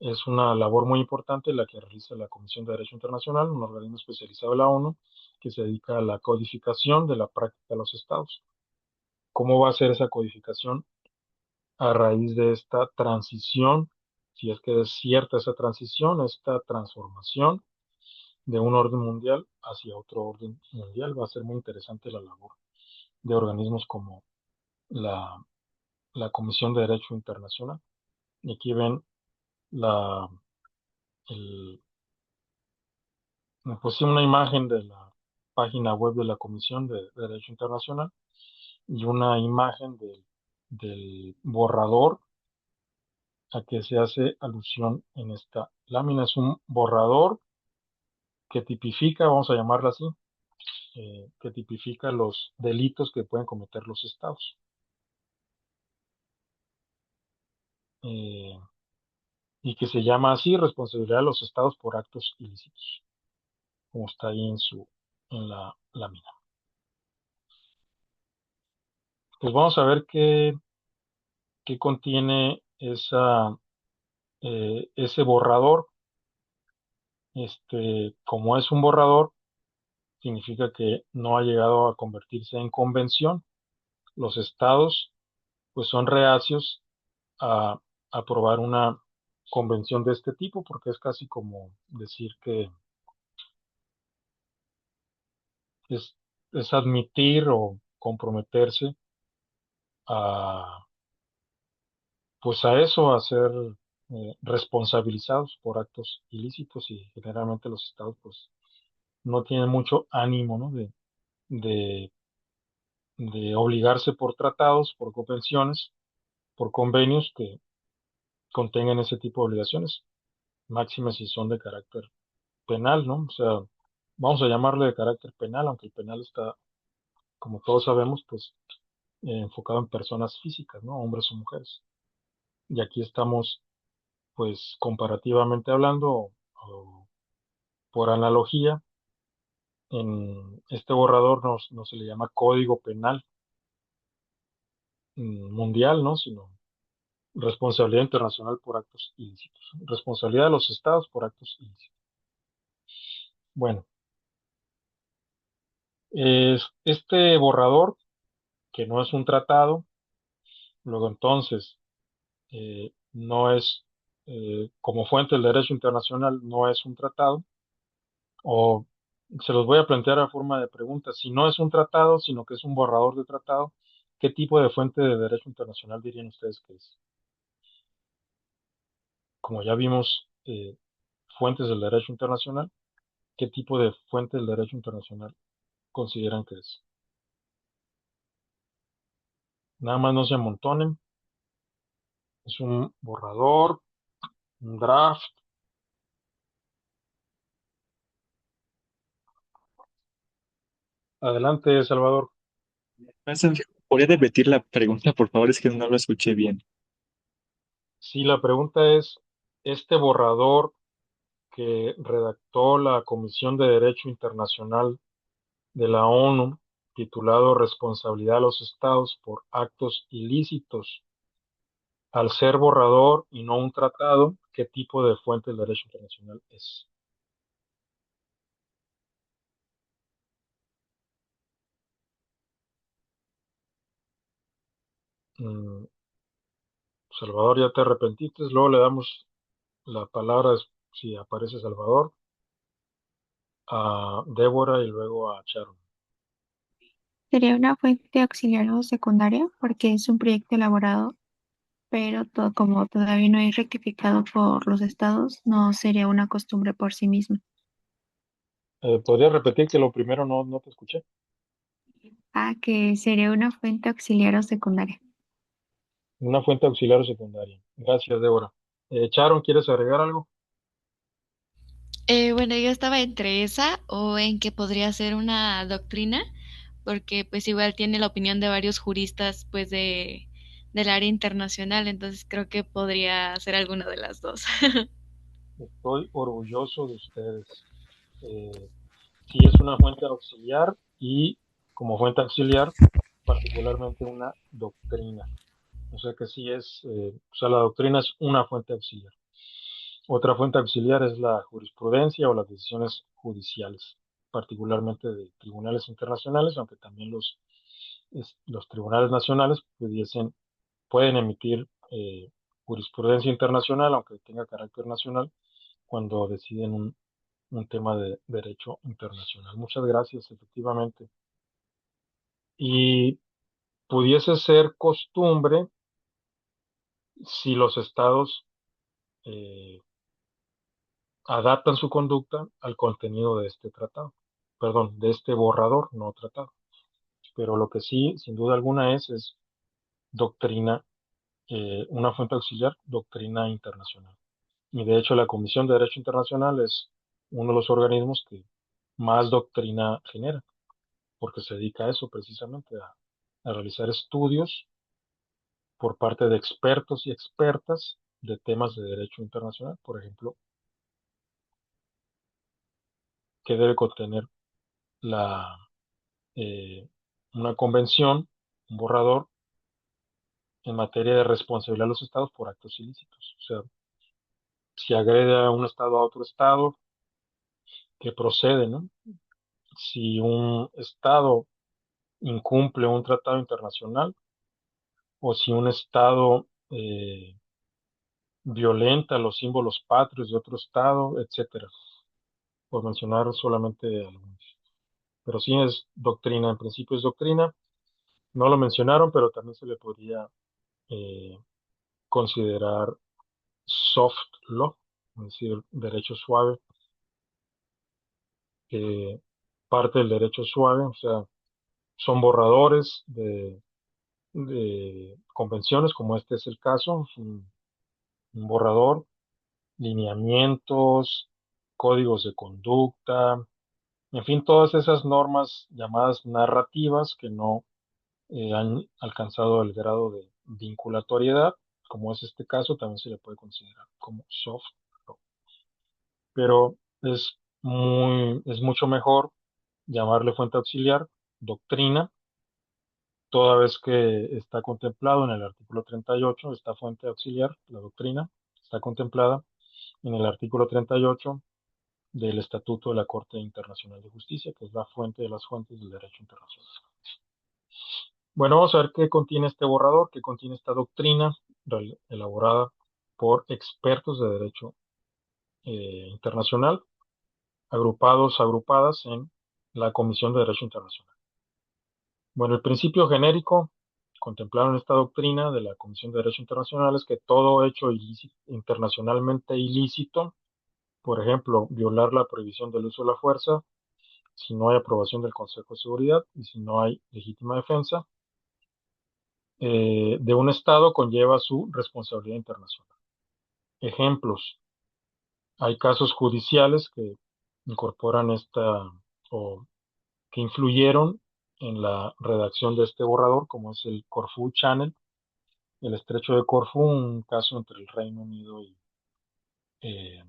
es una labor muy importante la que realiza la Comisión de Derecho Internacional, un organismo especializado de la ONU que se dedica a la codificación de la práctica de los estados. ¿Cómo va a ser esa codificación a raíz de esta transición? Si es que es cierta esa transición, esta transformación de un orden mundial hacia otro orden mundial, va a ser muy interesante la labor de organismos como la, la Comisión de Derecho Internacional. Y aquí ven la, el, pues sí, una imagen de la página web de la Comisión de Derecho Internacional y una imagen del borrador a que se hace alusión en esta lámina. Es un borrador que tipifica, vamos a llamarla así, que tipifica los delitos que pueden cometer los estados. eh, y que se llama así responsabilidad de los estados por actos ilícitos, como está ahí en la lámina. Pues vamos a ver qué contiene ese borrador. Como es un borrador, significa que no ha llegado a convertirse en convención. Los estados, pues, son reacios a aprobar una convención de este tipo, porque es casi como decir que es, es admitir o comprometerse a, pues a eso, a ser responsabilizados por actos ilícitos y generalmente los estados pues no tienen mucho ánimo, ¿no? de, de obligarse por tratados, por convenciones, por convenios que contengan ese tipo de obligaciones, máximas si son de carácter penal, ¿no? O sea, vamos a llamarle de carácter penal, aunque el penal está, como todos sabemos, pues enfocado en personas físicas, ¿no? Hombres o mujeres. Y aquí estamos, pues comparativamente hablando, o por analogía, en este borrador no se le llama código penal mundial, ¿no? Sino responsabilidad internacional por actos ilícitos. Responsabilidad de los estados por actos ilícitos. Bueno, este borrador, que no es un tratado, luego entonces no es, como fuente del derecho internacional, no es un tratado, o se los voy a plantear a forma de pregunta, si no es un tratado, sino que es un borrador de tratado, ¿qué tipo de fuente de derecho internacional dirían ustedes que es? Como ya vimos, fuentes del derecho internacional, ¿qué tipo de fuente del derecho internacional consideran que es? Nada más no se amontonen, es un borrador, un draft. Adelante, Salvador. Maestra, ¿podría repetir la pregunta, por favor? Es que no lo escuché bien. Sí, la pregunta es, ¿este borrador que redactó la Comisión de Derecho Internacional de la ONU, titulado Responsabilidad de los Estados por Actos Ilícitos, al ser borrador y no un tratado, ¿qué tipo de fuente del derecho internacional es? Mm, Salvador, ya te arrepentiste, luego le damos la palabra, si aparece Salvador, a Débora y luego a Sharon. Sería una fuente auxiliar o secundaria porque es un proyecto elaborado, pero como todavía no es rectificado por los estados, no sería una costumbre por sí misma. ¿Podría repetir que lo primero no te escuché? Ah, que sería una fuente auxiliar o secundaria. Una fuente auxiliar o secundaria. Gracias, Débora. Sharon, ¿quieres agregar algo? Bueno, yo estaba entre esa o en que podría ser una doctrina, porque pues igual tiene la opinión de varios juristas pues del área internacional, entonces creo que podría ser alguna de las dos. Estoy orgulloso de ustedes. Eh, sí es una fuente auxiliar y como fuente auxiliar, particularmente una doctrina. O sea que sí es, o sea, la doctrina es una fuente auxiliar. Otra fuente auxiliar es la jurisprudencia o las decisiones judiciales, particularmente de tribunales internacionales, aunque también los tribunales nacionales pueden emitir jurisprudencia internacional, aunque tenga carácter nacional, cuando deciden un tema de derecho internacional. Muchas gracias, efectivamente. Y pudiese ser costumbre si los estados eh, adaptan su conducta al contenido de este tratado, perdón, de este borrador, no tratado. Pero lo que sí, sin duda alguna, es doctrina, una fuente auxiliar, doctrina internacional. Y de hecho la Comisión de Derecho Internacional es uno de los organismos que más doctrina genera, porque se dedica a eso precisamente, a realizar estudios por parte de expertos y expertas de temas de derecho internacional. Por ejemplo, qué debe contener la, eh, una convención, un borrador en materia de responsabilidad de los estados por actos ilícitos. O sea, si agrede a un estado a otro estado, que procede, ¿no? Si un estado incumple un tratado internacional o si un estado violenta los símbolos patrios de otro estado, etcétera, por mencionar solamente algunos. Pero sí es doctrina, en principio es doctrina. No lo mencionaron, pero también se le podría eh, considerar soft law, es decir, derecho suave, que parte del derecho suave, o sea, son borradores de convenciones, como este es el caso, es un borrador, lineamientos, códigos de conducta, en fin, todas esas normas llamadas narrativas que no han alcanzado el grado de vinculatoriedad, como es este caso, también se le puede considerar como soft law. Pero es mucho mejor llamarle fuente auxiliar, doctrina, toda vez que está contemplado en el artículo 38, esta fuente auxiliar, la doctrina, está contemplada en el artículo 38 del Estatuto de la Corte Internacional de Justicia, que es la fuente de las fuentes del derecho internacional. Bueno, vamos a ver qué contiene este borrador, qué contiene esta doctrina elaborada por expertos de derecho internacional, agrupadas en la Comisión de Derecho Internacional. Bueno, el principio genérico contemplado en esta doctrina de la Comisión de Derecho Internacional es que todo hecho internacionalmente ilícito, por ejemplo, violar la prohibición del uso de la fuerza, si no hay aprobación del Consejo de Seguridad y si no hay legítima defensa, de un Estado conlleva su responsabilidad internacional. Ejemplos: hay casos judiciales que incorporan esta o que influyeron en la redacción de este borrador, como es el Corfu Channel, el Estrecho de Corfú, un caso entre el Reino Unido y eh,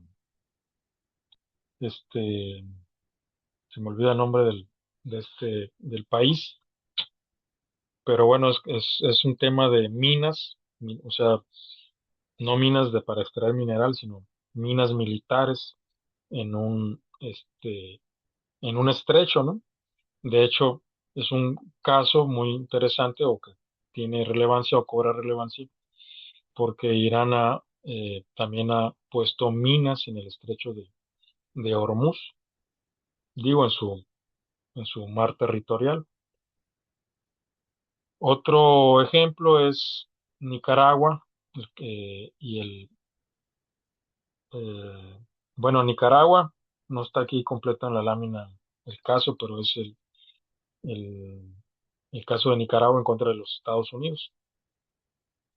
este, se me olvida el nombre del país, pero bueno, es un tema de minas, o sea, no minas para extraer mineral, sino minas militares en en un estrecho, ¿no? De hecho, es un caso muy interesante o que tiene relevancia o cobra relevancia porque Irán también ha puesto minas en el estrecho de Hormuz, digo, en su mar territorial. Otro ejemplo es Nicaragua, y eh, bueno, Nicaragua no está aquí completo en la lámina el caso, pero es el, el caso de Nicaragua en contra de los Estados Unidos.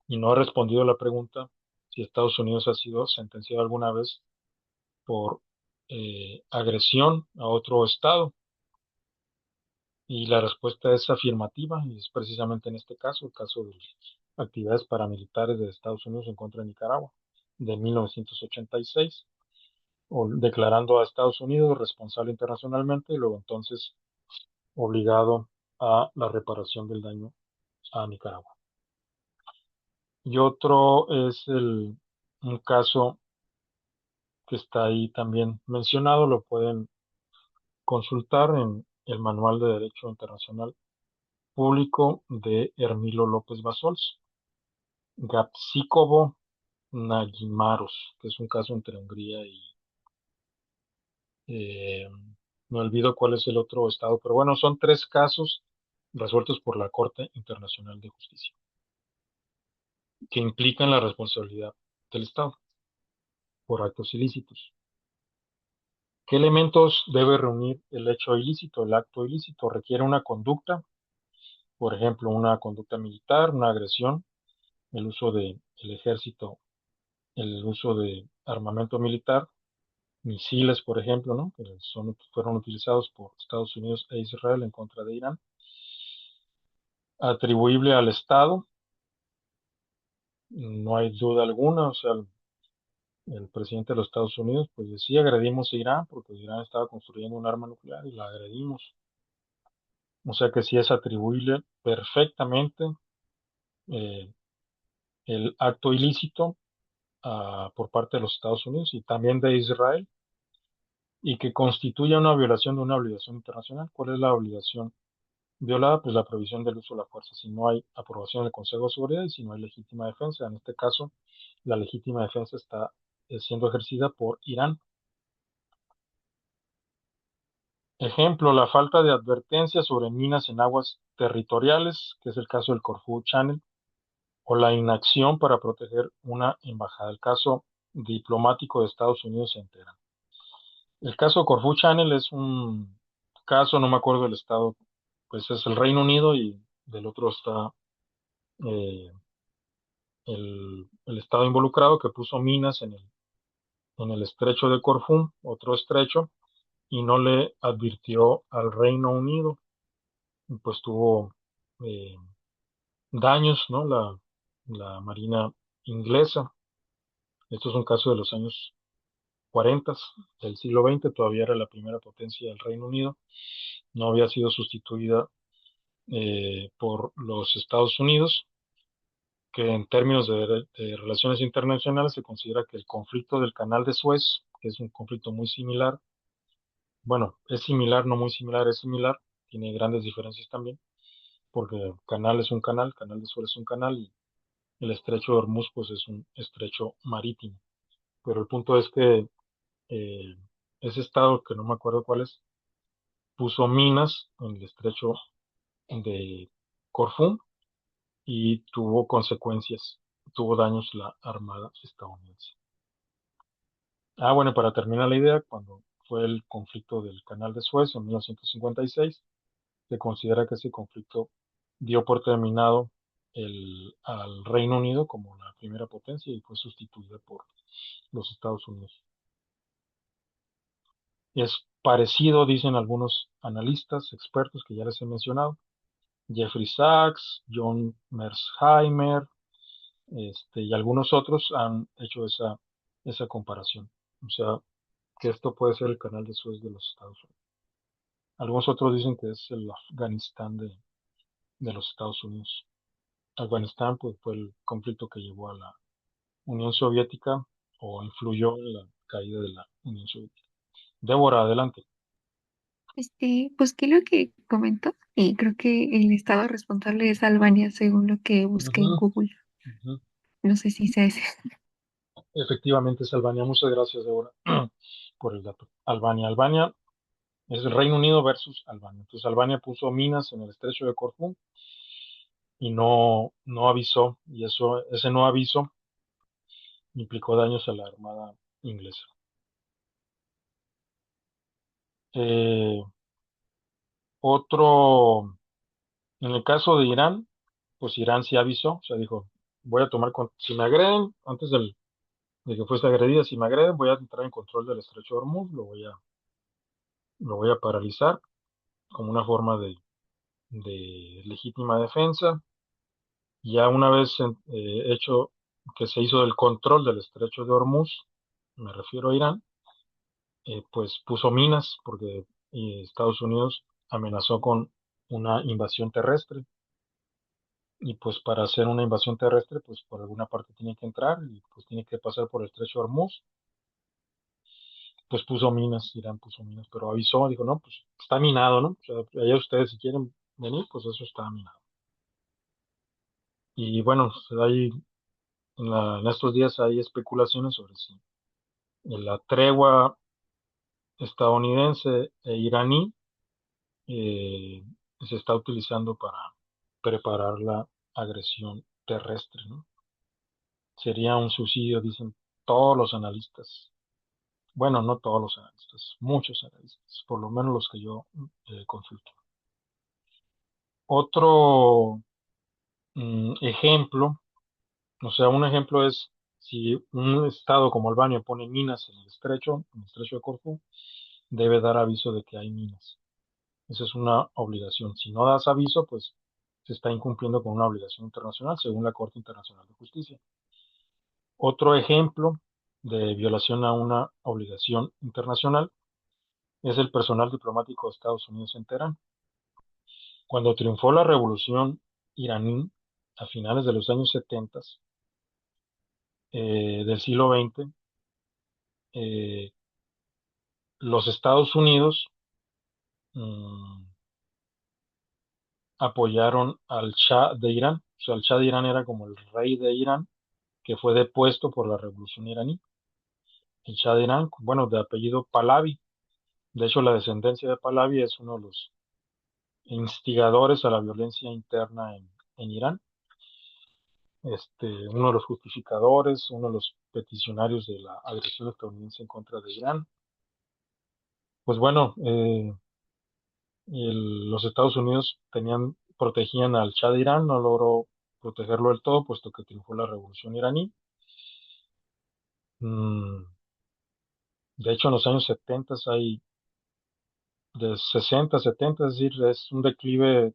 Y no ha respondido la pregunta si Estados Unidos ha sido sentenciado alguna vez por agresión a otro Estado. Y la respuesta es afirmativa, y es precisamente en este caso, el caso de actividades paramilitares de Estados Unidos en contra de Nicaragua, de 1986, o declarando a Estados Unidos responsable internacionalmente y luego entonces obligado a la reparación del daño a Nicaragua. Y otro es un caso que está ahí también mencionado, lo pueden consultar en el Manual de Derecho Internacional Público de Hermilo López Basols, Gapsícovo Nagymaros, que es un caso entre Hungría y eh, me olvido cuál es el otro estado, pero bueno, son tres casos resueltos por la Corte Internacional de Justicia que implican la responsabilidad del Estado por actos ilícitos. ¿Qué elementos debe reunir el hecho ilícito? El acto ilícito requiere una conducta, por ejemplo, una conducta militar, una agresión, el uso del ejército, el uso de armamento militar, misiles, por ejemplo, ¿no? Que fueron utilizados por Estados Unidos e Israel en contra de Irán, atribuible al Estado, no hay duda alguna, o sea, el presidente de los Estados Unidos pues decía agredimos a Irán porque Irán estaba construyendo un arma nuclear y la agredimos, o sea que sí es atribuible perfectamente eh, el acto ilícito por parte de los Estados Unidos y también de Israel y que constituya una violación de una obligación internacional. ¿Cuál es la obligación violada? Pues la prohibición del uso de la fuerza, si no hay aprobación del Consejo de Seguridad y si no hay legítima defensa. En este caso, la legítima defensa está siendo ejercida por Irán. Ejemplo, la falta de advertencia sobre minas en aguas territoriales, que es el caso del Corfu Channel, o la inacción para proteger una embajada. El caso diplomático de Estados Unidos se entera. El caso Corfu Channel es un caso, no me acuerdo del estado, pues es el Reino Unido y del otro está eh, el estado involucrado que puso minas en el estrecho de Corfú, otro estrecho, y no le advirtió al Reino Unido, y pues tuvo eh, daños, ¿no? La Marina inglesa. Esto es un caso de los años 40 del siglo XX, todavía era la primera potencia del Reino Unido, no había sido sustituida por los Estados Unidos, que en términos de relaciones internacionales se considera que el conflicto del Canal de Suez, que es un conflicto muy similar, bueno, es similar, no muy similar, es similar, tiene grandes diferencias también, porque el canal es un canal, Canal de Suez es un canal y el estrecho de Hormuz pues es un estrecho marítimo. Pero el punto es que eh, ese estado, que no me acuerdo cuál es, puso minas en el estrecho de Corfú y tuvo consecuencias, tuvo daños la Armada estadounidense. Ah, bueno, para terminar la idea, cuando fue el conflicto del Canal de Suez en 1956, se considera que ese conflicto dio por terminado al Reino Unido como la primera potencia y fue sustituida por los Estados Unidos. Es parecido, dicen algunos analistas, expertos que ya les he mencionado, Jeffrey Sachs, John Mersheimer, y algunos otros han hecho esa comparación. O sea, que esto puede ser el canal de Suez de los Estados Unidos. Algunos otros dicen que es el Afganistán de los Estados Unidos. Afganistán pues, fue el conflicto que llevó a la Unión Soviética o influyó en la caída de la Unión Soviética. Débora, adelante. Pues que lo que comentó, y creo que el estado responsable es Albania, según lo que busqué Ujú, en Google. ujú. No sé si sea ese. Efectivamente es Albania. Muchas gracias, Débora, por el dato. Albania es el Reino Unido versus Albania. Entonces Albania puso minas en el estrecho de Corfú y no avisó, y ese no aviso implicó daños a la Armada inglesa. Eh, otro, en el caso de Irán, pues Irán sí avisó, o sea, dijo, voy a si me agreden, de que fuese agredida, si me agreden, voy a entrar en control del estrecho de Hormuz, lo voy a paralizar como una forma de legítima defensa. Ya una vez hecho que se hizo del control del estrecho de Hormuz, me refiero a Irán, pues puso minas porque Estados Unidos amenazó con una invasión terrestre y pues para hacer una invasión terrestre pues por alguna parte tiene que entrar y pues tiene que pasar por el estrecho de Hormuz, pues puso minas, Irán puso minas, pero avisó, dijo, no, pues está minado, ¿no? O sea, allá ustedes si quieren venir, pues eso está minado. Y bueno, hay, en estos días hay especulaciones sobre si la tregua estadounidense e iraní eh, se está utilizando para preparar la agresión terrestre, ¿no? Sería un suicidio, dicen todos los analistas. Bueno, no todos los analistas, muchos analistas, por lo menos los que yo consulto. Otro ejemplo, o sea, un ejemplo es si un estado como Albania pone minas en el estrecho de Corfú, debe dar aviso de que hay minas. Esa es una obligación. Si no das aviso, pues se está incumpliendo con una obligación internacional según la Corte Internacional de Justicia. Otro ejemplo de violación a una obligación internacional es el personal diplomático de Estados Unidos en Teherán. Cuando triunfó la revolución iraní a finales de los años 70 del siglo XX, eh, los Estados Unidos mm, apoyaron al Shah de Irán. O sea, el Shah de Irán era como el rey de Irán que fue depuesto por la revolución iraní. El Shah de Irán, bueno, de apellido Pahlavi. De hecho, la descendencia de Pahlavi es uno de los instigadores a la violencia interna en Irán. uno de los justificadores, uno de los peticionarios de la agresión estadounidense en contra de Irán. Pues bueno, los Estados Unidos protegían al Shah de Irán, no logró protegerlo del todo, puesto que triunfó la revolución iraní. Mm, de hecho, en los años 70 hay de 60, 70, es decir, es un declive,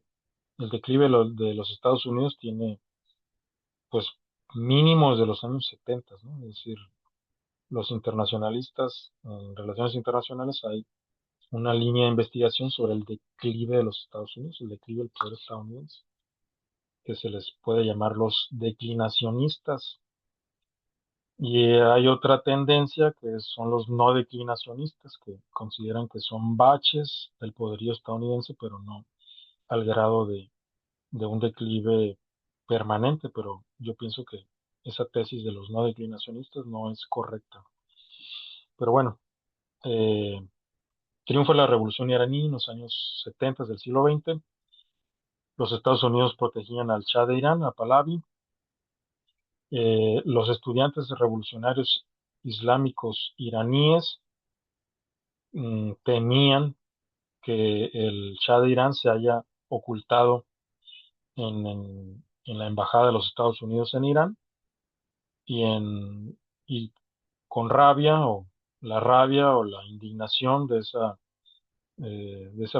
el declive de los Estados Unidos tiene, pues, mínimos de los años 70, ¿no? Es decir, los internacionalistas, en relaciones internacionales, hay una línea de investigación sobre el declive de los Estados Unidos, el declive del poder estadounidense, que se les puede llamar los declinacionistas. Y hay otra tendencia que son los no declinacionistas, que consideran que son baches del poderío estadounidense, pero no al grado de un declive permanente. Pero yo pienso que esa tesis de los no declinacionistas no es correcta. Pero bueno, eh, triunfa la revolución iraní en los años 70 del siglo XX. Los Estados Unidos protegían al Shah de Irán, a Pahlavi. Los estudiantes revolucionarios islámicos iraníes temían que el Shah de Irán se haya ocultado en la embajada de los Estados Unidos en Irán y con rabia o la rabia o la indignación de esa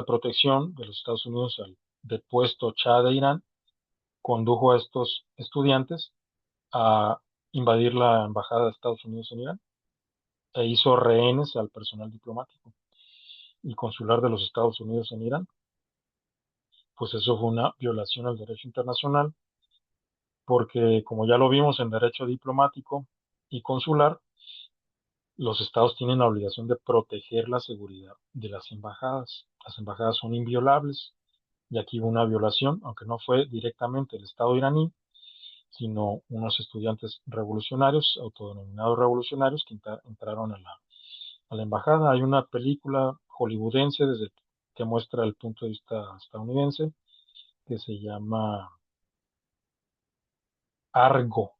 protección de los Estados Unidos al depuesto Shah de Irán, condujo a estos estudiantes a invadir la embajada de Estados Unidos en Irán e hizo rehenes al personal diplomático y consular de los Estados Unidos en Irán. Pues eso fue una violación al derecho internacional, porque como ya lo vimos en derecho diplomático y consular, los estados tienen la obligación de proteger la seguridad de las embajadas. Las embajadas son inviolables y aquí hubo una violación, aunque no fue directamente el estado iraní, sino unos estudiantes revolucionarios, autodenominados revolucionarios, que entraron a la embajada. Hay una película hollywoodense que muestra el punto de vista estadounidense que se llama Argo.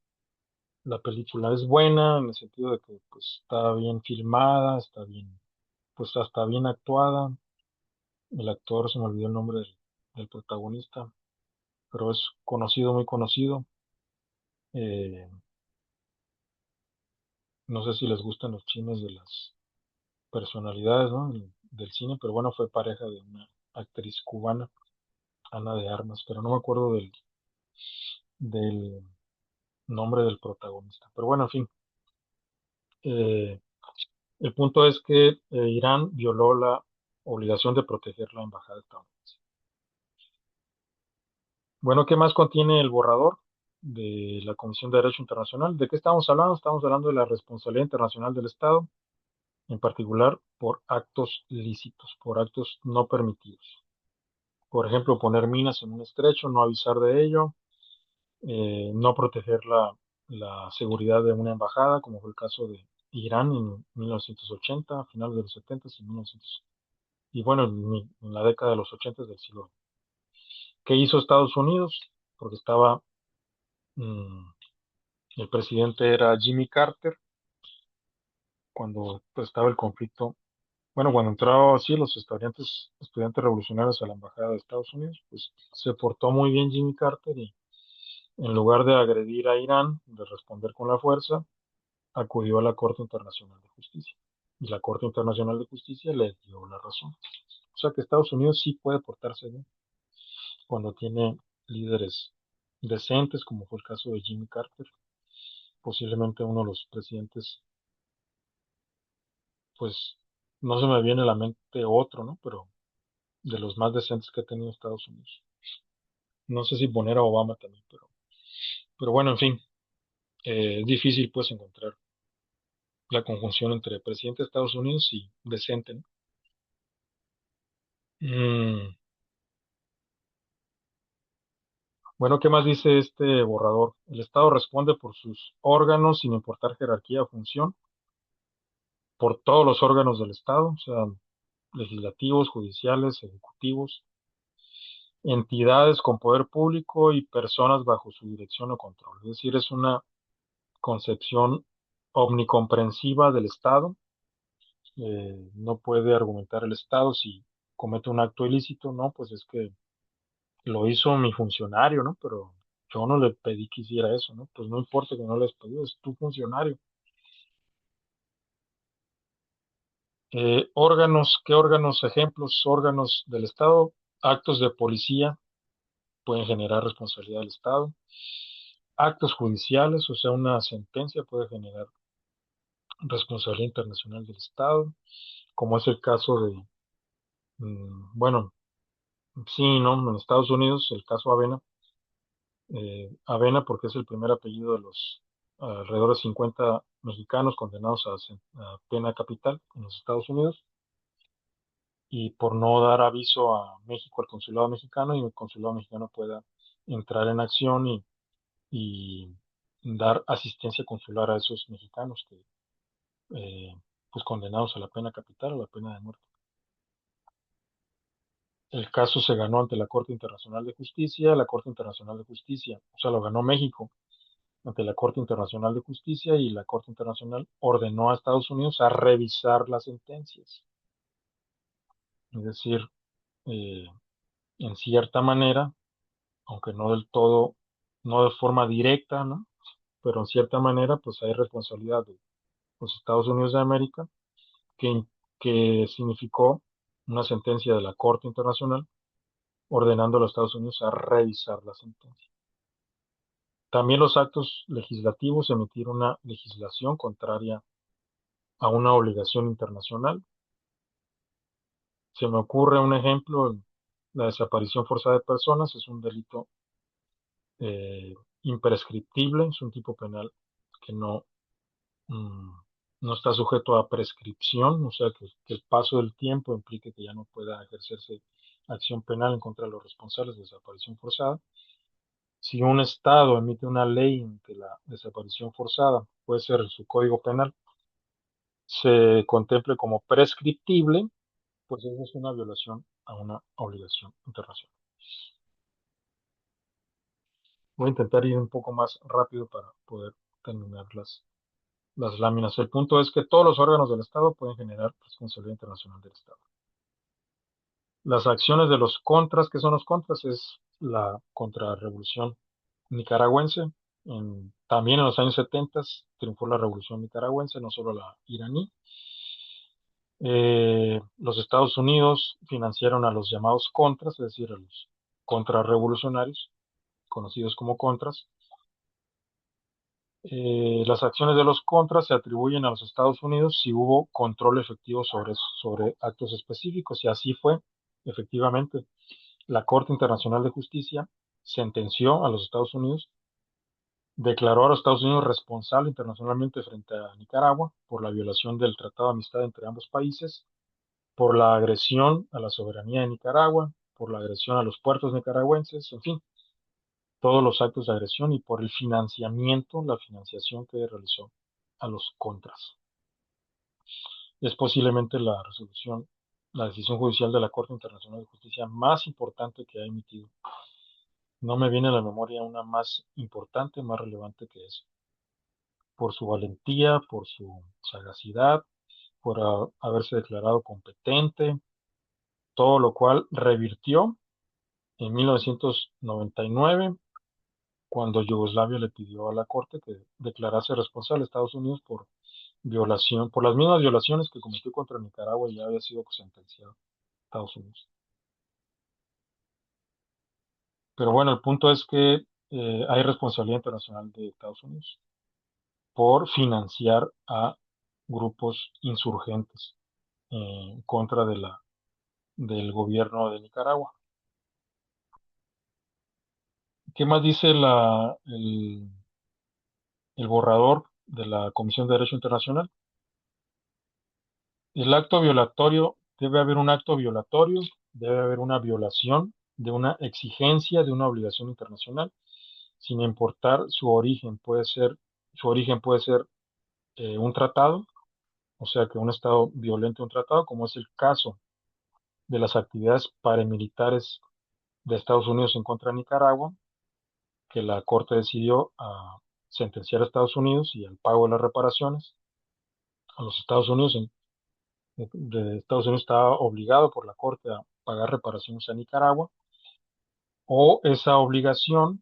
La película es buena en el sentido de que pues, está bien filmada, está bien, pues hasta bien actuada. El actor, se me olvidó el nombre del protagonista, pero es conocido, muy conocido. Eh, no sé si les gustan los chismes de las personalidades, ¿no? Del cine, pero bueno, fue pareja de una actriz cubana, Ana de Armas, pero no me acuerdo del nombre del protagonista. Pero bueno, en fin, eh, el punto es que Irán violó la obligación de proteger la embajada estadounidense. Bueno, ¿qué más contiene el borrador de la Comisión de Derecho Internacional? ¿De qué estamos hablando? Estamos hablando de la responsabilidad internacional del Estado, en particular por actos lícitos, por actos no permitidos. Por ejemplo, poner minas en un estrecho, no avisar de ello, no proteger la seguridad de una embajada, como fue el caso de Irán en 1980, a finales de los 70 y 1900, y bueno, en la década de los 80 del siglo XX. ¿Qué hizo Estados Unidos? Porque mm, el presidente era Jimmy Carter, cuando pues, estaba el conflicto, bueno, cuando entraron así los estudiantes revolucionarios a la embajada de Estados Unidos, pues se portó muy bien Jimmy Carter y en lugar de agredir a Irán, de responder con la fuerza, acudió a la Corte Internacional de Justicia. Y la Corte Internacional de Justicia le dio la razón. O sea que Estados Unidos sí puede portarse bien cuando tiene líderes decentes, como fue el caso de Jimmy Carter, posiblemente uno de los presidentes, pues no se me viene a la mente otro, ¿no? Pero de los más decentes que ha tenido Estados Unidos. No sé si poner a Obama también, pero bueno, en fin, es difícil pues encontrar la conjunción entre presidente de Estados Unidos y decente, ¿no? Mm, Bueno, ¿qué más dice este borrador? El Estado responde por sus órganos sin importar jerarquía o función, por todos los órganos del Estado, o sea, legislativos, judiciales, ejecutivos, entidades con poder público y personas bajo su dirección o control. Es decir, es una concepción omnicomprensiva del Estado. No puede argumentar el Estado si comete un acto ilícito, no, pues es que lo hizo mi funcionario, ¿no? Pero yo no le pedí que hiciera eso, ¿no? Pues no importa que no le hayas pedido, es tu funcionario. Órganos, ¿qué órganos? Ejemplos, órganos del Estado, actos de policía pueden generar responsabilidad del Estado, actos judiciales, o sea, una sentencia puede generar responsabilidad internacional del Estado, como es el caso de, bueno, sí, ¿no? En Estados Unidos, el caso Avena, Avena porque es el primer apellido de los alrededor de 50 mexicanos condenados a pena capital en los Estados Unidos, y por no dar aviso a México, al consulado mexicano, y el consulado mexicano pueda entrar en acción y dar asistencia consular a esos mexicanos que, eh, pues condenados a la pena capital o la pena de muerte. El caso se ganó ante la Corte Internacional de Justicia. La Corte Internacional de Justicia, o sea, lo ganó México ante la Corte Internacional de Justicia, y la Corte Internacional ordenó a Estados Unidos a revisar las sentencias. Es decir, eh, en cierta manera, aunque no del todo, no de forma directa, ¿no? Pero en cierta manera, pues hay responsabilidad de los Estados Unidos de América, que, que significó una sentencia de la Corte Internacional ordenando a los Estados Unidos a revisar la sentencia. También los actos legislativos, emitir una legislación contraria a una obligación internacional. Se me ocurre un ejemplo: la desaparición forzada de personas es un delito eh, imprescriptible, es un tipo penal que mm, no está sujeto a prescripción, o sea que el paso del tiempo implique que ya no pueda ejercerse acción penal en contra de los responsables de desaparición forzada. Si un Estado emite una ley en que la desaparición forzada puede ser su código penal, se contemple como prescriptible, pues eso es una violación a una obligación internacional. Voy a intentar ir un poco más rápido para poder terminar las láminas. El punto es que todos los órganos del Estado pueden generar responsabilidad internacional del Estado. Las acciones de los contras, ¿qué son los contras? Es la contrarrevolución nicaragüense. También en los años 70 triunfó la revolución nicaragüense, no solo la iraní. Los Estados Unidos financiaron a los llamados contras, es decir, a los contrarrevolucionarios, conocidos como contras. Las acciones de los contras se atribuyen a los Estados Unidos si hubo control efectivo sobre actos específicos, y así fue, efectivamente. La Corte Internacional de Justicia sentenció a los Estados Unidos, declaró a los Estados Unidos responsable internacionalmente frente a Nicaragua por la violación del Tratado de Amistad entre ambos países, por la agresión a la soberanía de Nicaragua, por la agresión a los puertos nicaragüenses, en fin, todos los actos de agresión, y por el financiamiento, la financiación que realizó a los contras. Es posiblemente la decisión judicial de la Corte Internacional de Justicia más importante que ha emitido. No me viene a la memoria una más importante, más relevante que eso, por su valentía, por su sagacidad, por haberse declarado competente, todo lo cual revirtió en 1999, cuando Yugoslavia le pidió a la Corte que declarase responsable a Estados Unidos por violación, por las mismas violaciones que cometió contra Nicaragua, y ya había sido sentenciado Estados Unidos. Pero bueno, el punto es que hay responsabilidad internacional de Estados Unidos por financiar a grupos insurgentes en contra del gobierno de Nicaragua. ¿Qué más dice el borrador de la Comisión de Derecho Internacional? El acto violatorio, debe haber un acto violatorio, debe haber una violación de una exigencia de una obligación internacional, sin importar su origen puede ser un tratado, o sea que un Estado violente un tratado, como es el caso de las actividades paramilitares de Estados Unidos en contra de Nicaragua, que la Corte decidió sentenciar a Estados Unidos y al pago de las reparaciones a los Estados Unidos. De Estados Unidos estaba obligado por la Corte a pagar reparaciones a Nicaragua, o esa obligación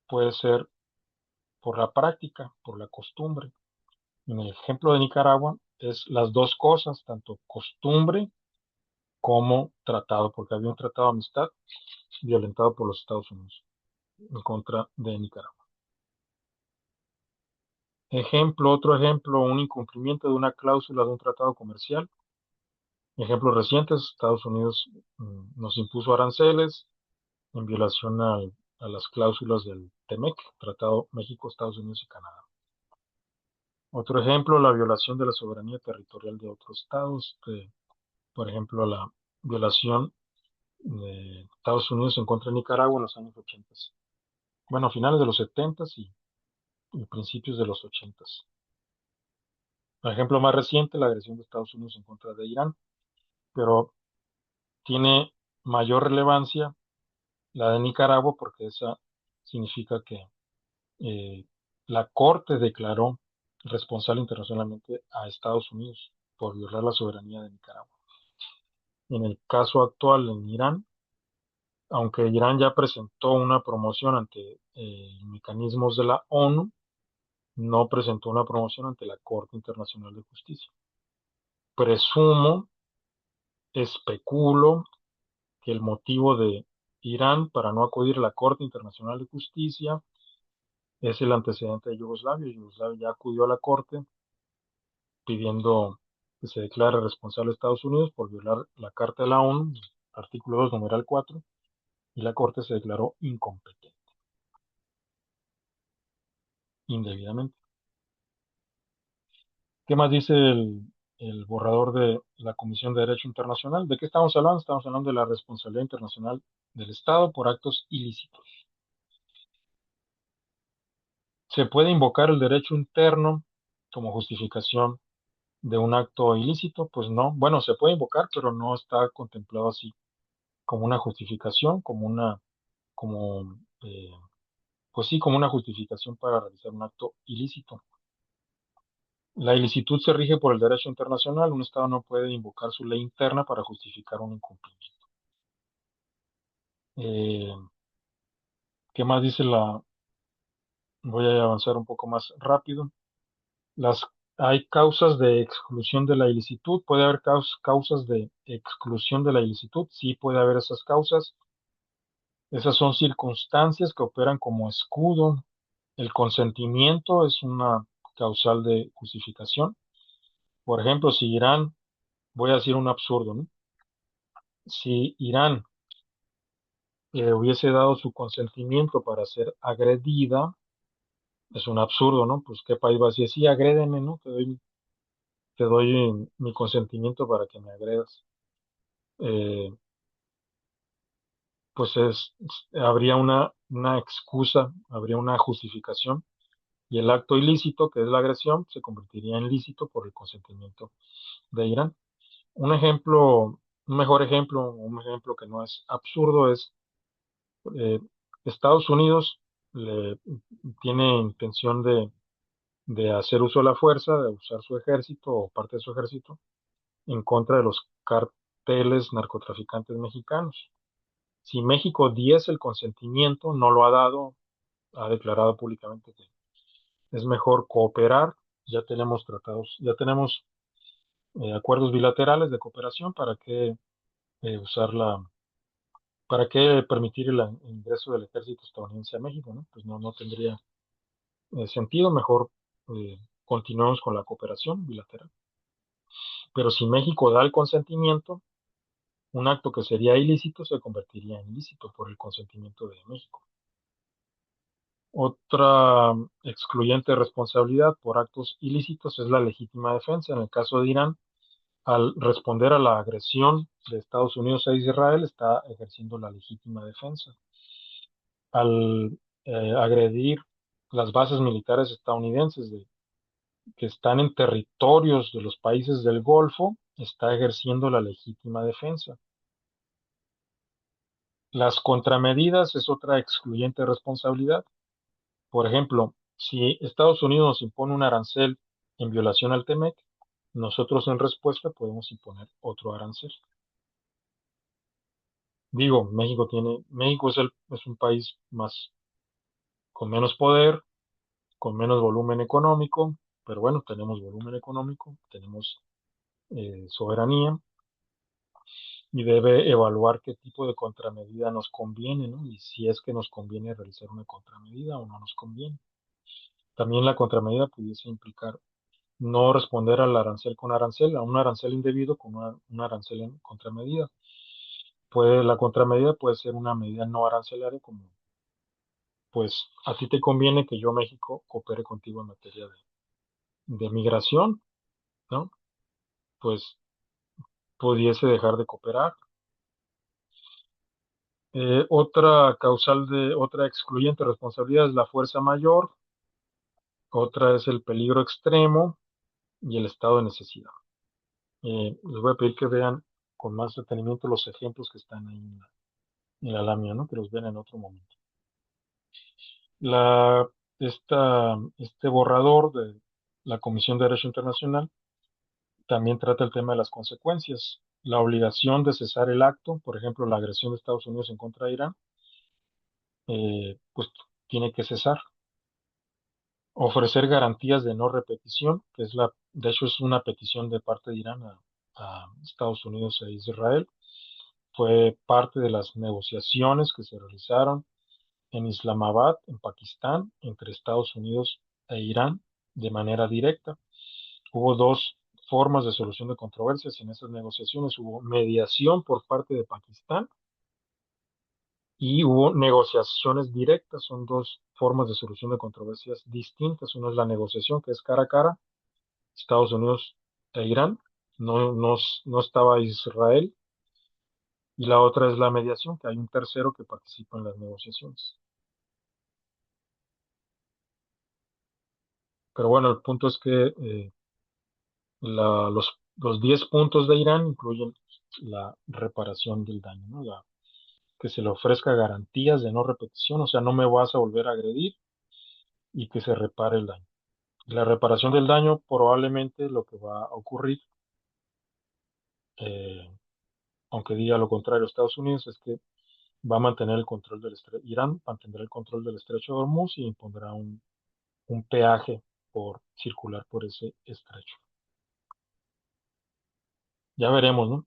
puede ser por la práctica, por la costumbre. En el ejemplo de Nicaragua es las dos cosas, tanto costumbre como tratado, porque había un tratado de amistad violentado por los Estados Unidos en contra de Nicaragua. Otro ejemplo, un incumplimiento de una cláusula de un tratado comercial. Ejemplos recientes, Estados Unidos nos impuso aranceles en violación a las cláusulas del TEMEC, Tratado México, Estados Unidos y Canadá. Otro ejemplo, la violación de la soberanía territorial de otros estados, por ejemplo, la violación de Estados Unidos en contra de Nicaragua en los años 80. Bueno, finales de los 70 y principios de los 80. El ejemplo más reciente, la agresión de Estados Unidos en contra de Irán, pero tiene mayor relevancia la de Nicaragua porque esa significa que eh, la Corte declaró responsable internacionalmente a Estados Unidos por violar la soberanía de Nicaragua. En el caso actual en Irán, aunque Irán ya presentó una promoción ante mecanismos de la ONU, no presentó una promoción ante la Corte Internacional de Justicia. Presumo, especulo que el motivo de Irán para no acudir a la Corte Internacional de Justicia es el antecedente de Yugoslavia. Yugoslavia ya acudió a la Corte pidiendo que se declare responsable a Estados Unidos por violar la Carta de la ONU, artículo 2, numeral 4, y la Corte se declaró incompetente, indebidamente. ¿Qué más dice el borrador de la Comisión de Derecho Internacional? ¿De qué estamos hablando? Estamos hablando de la responsabilidad internacional del Estado por actos ilícitos. ¿Se puede invocar el derecho interno como justificación de un acto ilícito? Pues no. Bueno, se puede invocar, pero no está contemplado así como una justificación, como, eh, pues sí, como una justificación para realizar un acto ilícito. La ilicitud se rige por el derecho internacional. Un Estado no puede invocar su ley interna para justificar un incumplimiento. Eh, ¿Qué más dice la? Voy a avanzar un poco más rápido. Las, Hay causas de exclusión de la ilicitud. ¿Puede haber causas de exclusión de la ilicitud? Sí, puede haber esas causas. Esas son circunstancias que operan como escudo. El consentimiento es una causal de justificación. Por ejemplo, si Irán, voy a decir un absurdo, ¿no? Si Irán hubiese dado su consentimiento para ser agredida, es un absurdo, ¿no? Pues qué país va a decir, sí, agrédeme, ¿no? Te doy mi consentimiento para que me agredas. Eh, pues habría una excusa, habría una justificación, y el acto ilícito, que es la agresión, se convertiría en lícito por el consentimiento de Irán. Un ejemplo, un mejor ejemplo, un ejemplo que no es absurdo es eh, Estados Unidos tiene intención de hacer uso de la fuerza, de usar su ejército o parte de su ejército en contra de los carteles narcotraficantes mexicanos. Si México diese el consentimiento, no lo ha dado, ha declarado públicamente que es mejor cooperar. Ya tenemos tratados, ya tenemos acuerdos bilaterales de cooperación. ¿Para qué para qué permitir el ingreso del ejército estadounidense a México, ¿no? Pues no tendría sentido. Mejor continuemos con la cooperación bilateral. Pero si México da el consentimiento, un acto que sería ilícito se convertiría en ilícito por el consentimiento de México. Otra excluyente responsabilidad por actos ilícitos es la legítima defensa. En el caso de Irán, al responder a la agresión de Estados Unidos a Israel, está ejerciendo la legítima defensa. Al agredir las bases militares estadounidenses que están en territorios de los países del Golfo, está ejerciendo la legítima defensa. Las contramedidas es otra excluyente responsabilidad. Por ejemplo, si Estados Unidos nos impone un arancel en violación al TEMEC, nosotros en respuesta podemos imponer otro arancel. Digo, México es un país más, con menos poder, con menos volumen económico, pero bueno, tenemos volumen económico, tenemos soberanía y debe evaluar qué tipo de contramedida nos conviene, ¿no? Y si es que nos conviene realizar una contramedida o no nos conviene. También la contramedida pudiese implicar no responder al arancel con arancel, a un arancel indebido con un arancel en contramedida. La contramedida puede ser una medida no arancelaria, como pues a ti te conviene que yo, México, coopere contigo en materia de migración, ¿no? Pues pudiese dejar de cooperar. Otra excluyente responsabilidad es la fuerza mayor, otra es el peligro extremo y el estado de necesidad. Les voy a pedir que vean con más detenimiento los ejemplos que están ahí en la lámina, ¿no? Que los vean en otro momento. La, este borrador de la Comisión de Derecho Internacional también trata el tema de las consecuencias. La obligación de cesar el acto, por ejemplo, la agresión de Estados Unidos en contra de Irán, pues tiene que cesar. Ofrecer garantías de no repetición, de hecho es una petición de parte de Irán a Estados Unidos e Israel. Fue parte de las negociaciones que se realizaron en Islamabad, en Pakistán, entre Estados Unidos e Irán de manera directa. Hubo dos formas de solución de controversias en esas negociaciones. Hubo mediación por parte de Pakistán y hubo negociaciones directas. Son dos formas de solución de controversias distintas. Una es la negociación, que es cara a cara, Estados Unidos e Irán. No estaba Israel. Y la otra es la mediación, que hay un tercero que participa en las negociaciones. Pero bueno, el punto es que los 10 puntos de Irán incluyen la reparación del daño, ¿no? Que se le ofrezca garantías de no repetición, o sea, no me vas a volver a agredir y que se repare el daño. La reparación del daño probablemente lo que va a ocurrir, eh, aunque diga lo contrario Estados Unidos, es que va a mantener el control del estrecho, Irán mantendrá el control del estrecho de Hormuz y impondrá un peaje por circular por ese estrecho. Ya veremos, ¿no?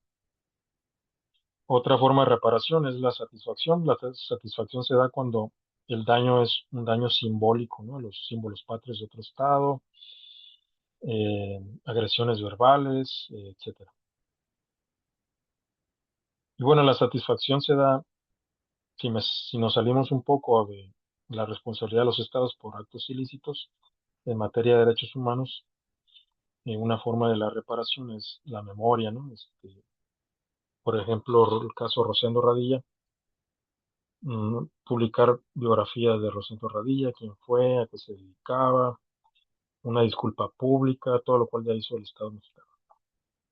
Otra forma de reparación es la satisfacción. La satisfacción se da cuando el daño es un daño simbólico, ¿no? Los símbolos patrios de otro estado, agresiones verbales, etcétera. Y bueno, la satisfacción se da si nos salimos un poco de la responsabilidad de los estados por actos ilícitos en materia de derechos humanos. Una forma de la reparación es la memoria, ¿no? Por ejemplo, el caso Rosendo Radilla, publicar biografías de Rosendo Radilla, quién fue, a qué se dedicaba, una disculpa pública, todo lo cual ya hizo el Estado mexicano,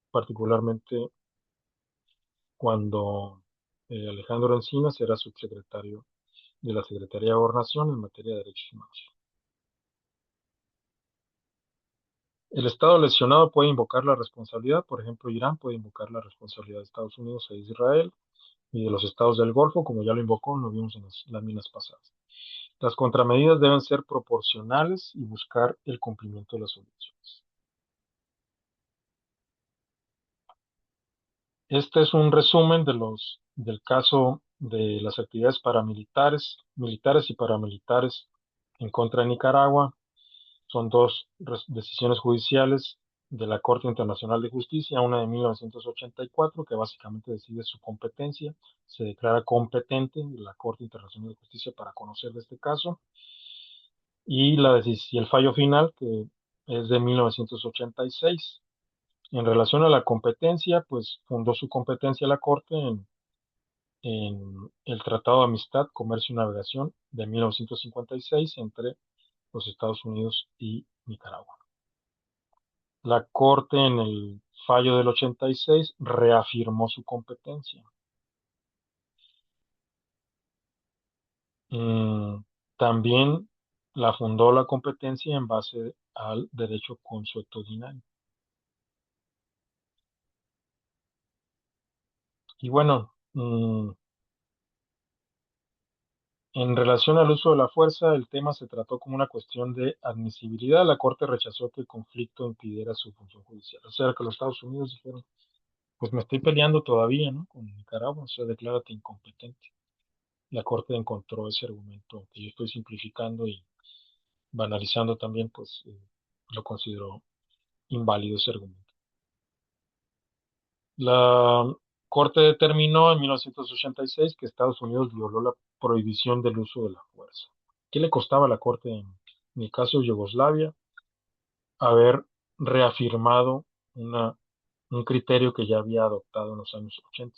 particularmente cuando Alejandro Encinas era subsecretario de la Secretaría de Gobernación en materia de derechos humanos. El Estado lesionado puede invocar la responsabilidad, por ejemplo, Irán puede invocar la responsabilidad de Estados Unidos e Israel y de los estados del Golfo, como ya lo invocó, lo vimos en las láminas pasadas. Las contramedidas deben ser proporcionales y buscar el cumplimiento de las obligaciones. Este es un resumen del caso de las actividades militares y paramilitares en contra de Nicaragua. Son dos decisiones judiciales de la Corte Internacional de Justicia, una de 1984, que básicamente decide su competencia, se declara competente la Corte Internacional de Justicia para conocer de este caso, y el fallo final, que es de 1986. En relación a la competencia, pues fundó su competencia la Corte en el Tratado de Amistad, Comercio y Navegación de 1956 entre los Estados Unidos y Nicaragua. La Corte en el fallo del 86 reafirmó su competencia. Mm, también la fundó la competencia en base al derecho consuetudinario. Y bueno, en relación al uso de la fuerza, el tema se trató como una cuestión de admisibilidad. La Corte rechazó que el conflicto impidiera su función judicial. O sea, que los Estados Unidos dijeron, pues me estoy peleando todavía, ¿no? Con Nicaragua, o sea, declárate incompetente. La Corte encontró ese argumento que yo estoy simplificando y banalizando también, pues lo consideró inválido ese argumento. La Corte determinó en 1986 que Estados Unidos violó la prohibición del uso de la fuerza. ¿Qué le costaba a la Corte, en mi caso Yugoslavia, haber reafirmado una, un criterio que ya había adoptado en los años 80?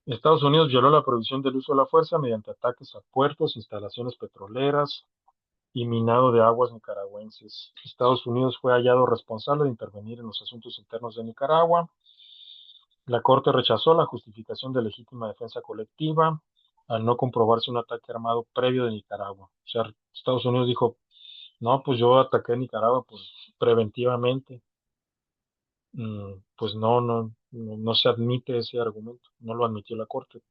Estados Unidos violó la prohibición del uso de la fuerza mediante ataques a puertos, instalaciones petroleras y minado de aguas nicaragüenses. Estados Unidos fue hallado responsable de intervenir en los asuntos internos de Nicaragua. La Corte rechazó la justificación de legítima defensa colectiva al no comprobarse un ataque armado previo de Nicaragua. O sea, Estados Unidos dijo, no, pues yo ataqué a Nicaragua pues, preventivamente. Pues no se admite ese argumento, no lo admitió la Corte.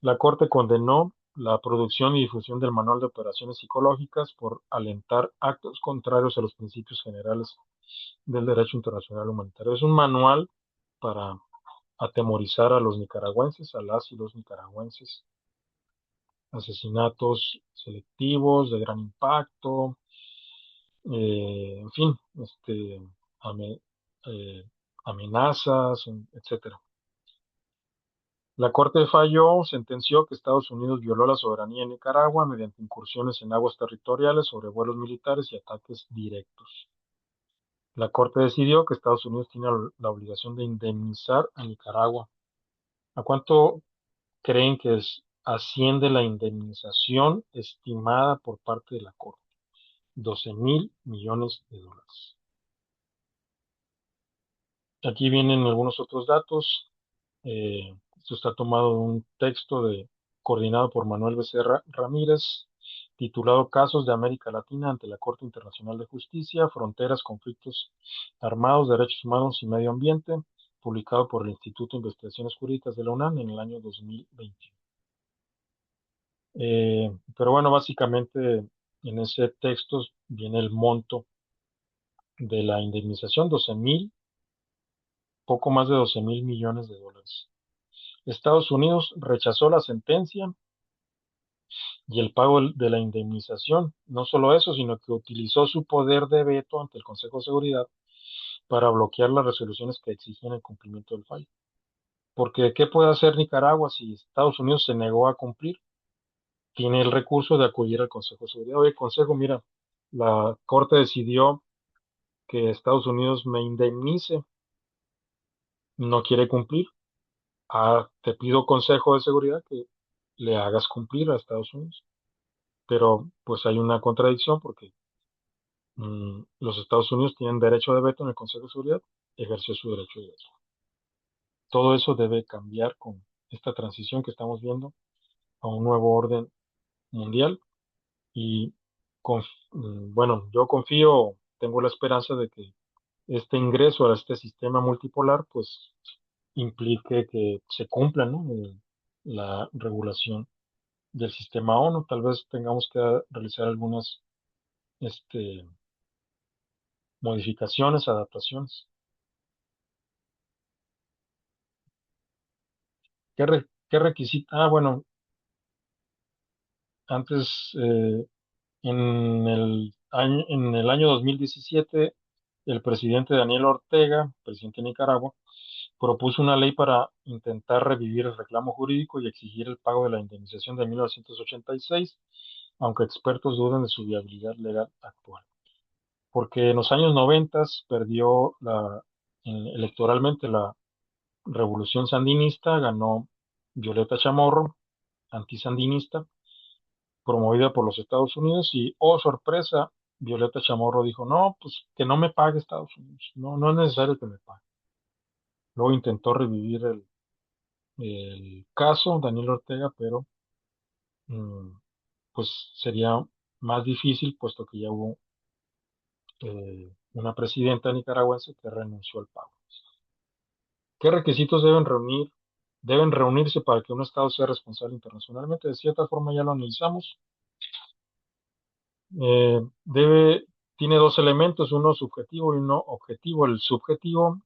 La Corte condenó la producción y difusión del Manual de Operaciones Psicológicas por alentar actos contrarios a los principios generales del derecho internacional humanitario. Es un manual para atemorizar a los nicaragüenses, a las y los nicaragüenses, asesinatos selectivos de gran impacto, en fin, ame- eh, amenazas, etcétera. La Corte falló, sentenció que Estados Unidos violó la soberanía en Nicaragua mediante incursiones en aguas territoriales sobre vuelos militares y ataques directos. La Corte decidió que Estados Unidos tiene la obligación de indemnizar a Nicaragua. ¿A cuánto creen que asciende la indemnización estimada por parte de la Corte? 12.000 millones de dólares. Aquí vienen algunos otros datos. Esto está tomado de un texto coordinado por Manuel Becerra Ramírez, titulado Casos de América Latina ante la Corte Internacional de Justicia, Fronteras, Conflictos Armados, Derechos Humanos y Medio Ambiente, publicado por el Instituto de Investigaciones Jurídicas de la UNAM en el año 2021. Pero bueno, básicamente en ese texto viene el monto de la indemnización, poco más de 12.000 millones de dólares. Estados Unidos rechazó la sentencia y el pago de la indemnización. No solo eso, sino que utilizó su poder de veto ante el Consejo de Seguridad para bloquear las resoluciones que exigían el cumplimiento del fallo. Porque, ¿qué puede hacer Nicaragua si Estados Unidos se negó a cumplir? Tiene el recurso de acudir al Consejo de Seguridad. Oye, Consejo, mira, la Corte decidió que Estados Unidos me indemnice, no quiere cumplir. Te pido Consejo de Seguridad que le hagas cumplir a Estados Unidos. Pero pues hay una contradicción porque los Estados Unidos tienen derecho de veto en el Consejo de Seguridad, ejerció su derecho de veto. Todo eso debe cambiar con esta transición que estamos viendo a un nuevo orden mundial y bueno, yo confío, tengo la esperanza de que este ingreso a este sistema multipolar pues implique que se cumpla, ¿no? La regulación del sistema ONU. Tal vez tengamos que realizar algunas este, modificaciones, adaptaciones. ¿Qué requisita? Bueno, antes, en el año 2017, el presidente Daniel Ortega, presidente de Nicaragua, propuso una ley para intentar revivir el reclamo jurídico y exigir el pago de la indemnización de 1986, aunque expertos dudan de su viabilidad legal actual. Porque en los años 90 perdió electoralmente la revolución sandinista, ganó Violeta Chamorro, antisandinista, promovida por los Estados Unidos, y, oh sorpresa, Violeta Chamorro dijo, no, pues que no me pague Estados Unidos, no, no es necesario que me pague. Luego intentó revivir el caso Daniel Ortega, pero mm, pues sería más difícil puesto que ya hubo una presidenta nicaragüense que renunció al pago. ¿Qué requisitos deben reunirse para que un Estado sea responsable internacionalmente? De cierta forma ya lo analizamos. Eh, debe, Tiene dos elementos, uno subjetivo y uno objetivo. El subjetivo,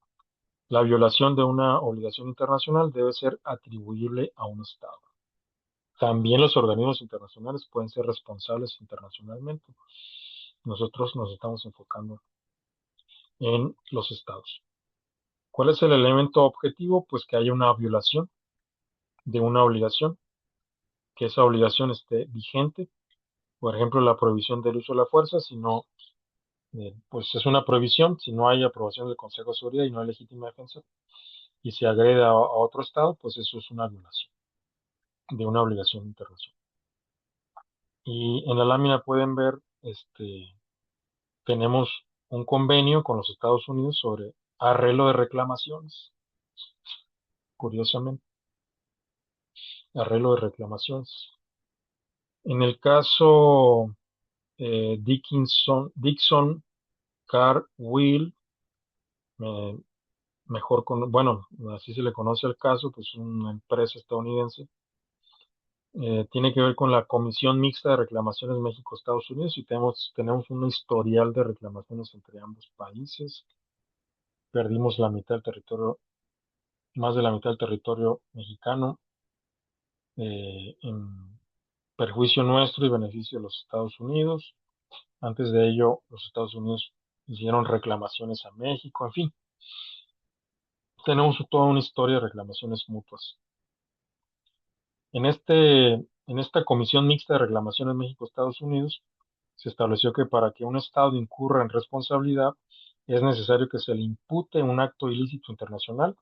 la violación de una obligación internacional, debe ser atribuible a un Estado. También los organismos internacionales pueden ser responsables internacionalmente. Nosotros nos estamos enfocando en los Estados. ¿Cuál es el elemento objetivo? Pues que haya una violación de una obligación, que esa obligación esté vigente. Por ejemplo, la prohibición del uso de la fuerza, si no, pues es una prohibición, si no hay aprobación del Consejo de Seguridad y no hay legítima defensa, y se agrede a otro Estado, pues eso es una violación de una obligación internacional. Y en la lámina pueden ver, tenemos un convenio con los Estados Unidos sobre arreglo de reclamaciones, curiosamente, arreglo de reclamaciones. En el caso Dixon Car Wheel, eh, bueno, así se le conoce al caso, pues una empresa estadounidense, tiene que ver con la Comisión Mixta de Reclamaciones México-Estados Unidos y tenemos un historial de reclamaciones entre ambos países. Perdimos la mitad del territorio, más de la mitad del territorio mexicano, en perjuicio nuestro y beneficio de los Estados Unidos. Antes de ello, los Estados Unidos hicieron reclamaciones a México, en fin, tenemos toda una historia de reclamaciones mutuas. En esta Comisión Mixta de Reclamaciones México-Estados Unidos, se estableció que para que un Estado incurra en responsabilidad es necesario que se le impute un acto ilícito internacional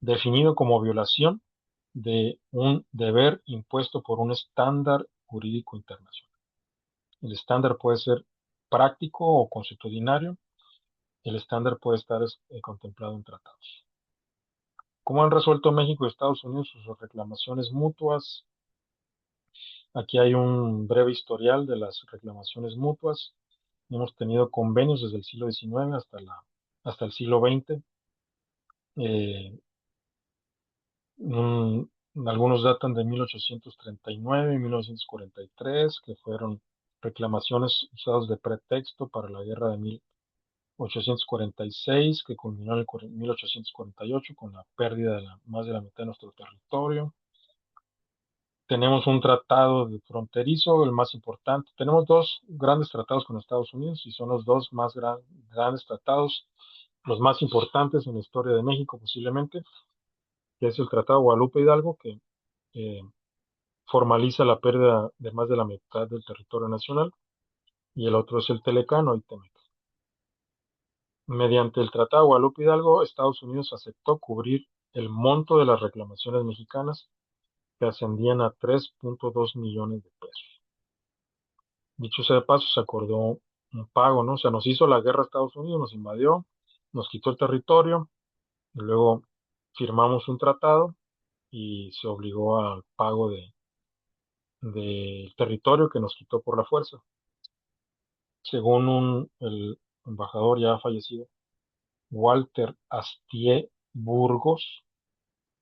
definido como violación de un deber impuesto por un estándar jurídico internacional. El estándar puede ser práctico o consuetudinario. El estándar puede estar contemplado en tratados. ¿Cómo han resuelto México y Estados Unidos sus reclamaciones mutuas? Aquí hay un breve historial de las reclamaciones mutuas. Hemos tenido convenios desde el siglo XIX hasta el siglo XX. Eh, mm, Algunos datan de 1839 y 1943, que fueron reclamaciones usadas de pretexto para la guerra de 1846, que culminó en 1848 con la pérdida de más de la mitad de nuestro territorio. Tenemos un tratado de fronterizo, el más importante. Tenemos dos grandes tratados con Estados Unidos y son los dos más grandes tratados, los más importantes en la historia de México posiblemente, que es el Tratado Guadalupe Hidalgo, que eh, formaliza la pérdida de más de la mitad del territorio nacional, y el otro es el Telecano y Temec. Mediante el Tratado Guadalupe Hidalgo, Estados Unidos aceptó cubrir el monto de las reclamaciones mexicanas, que ascendían a 3.2 millones de pesos. Dicho sea de paso, se acordó un pago, ¿no? O sea, nos hizo la guerra a Estados Unidos, nos invadió, nos quitó el territorio, y luego firmamos un tratado y se obligó al pago del territorio que nos quitó por la fuerza. Según el embajador ya fallecido, Walter Astier Burgos,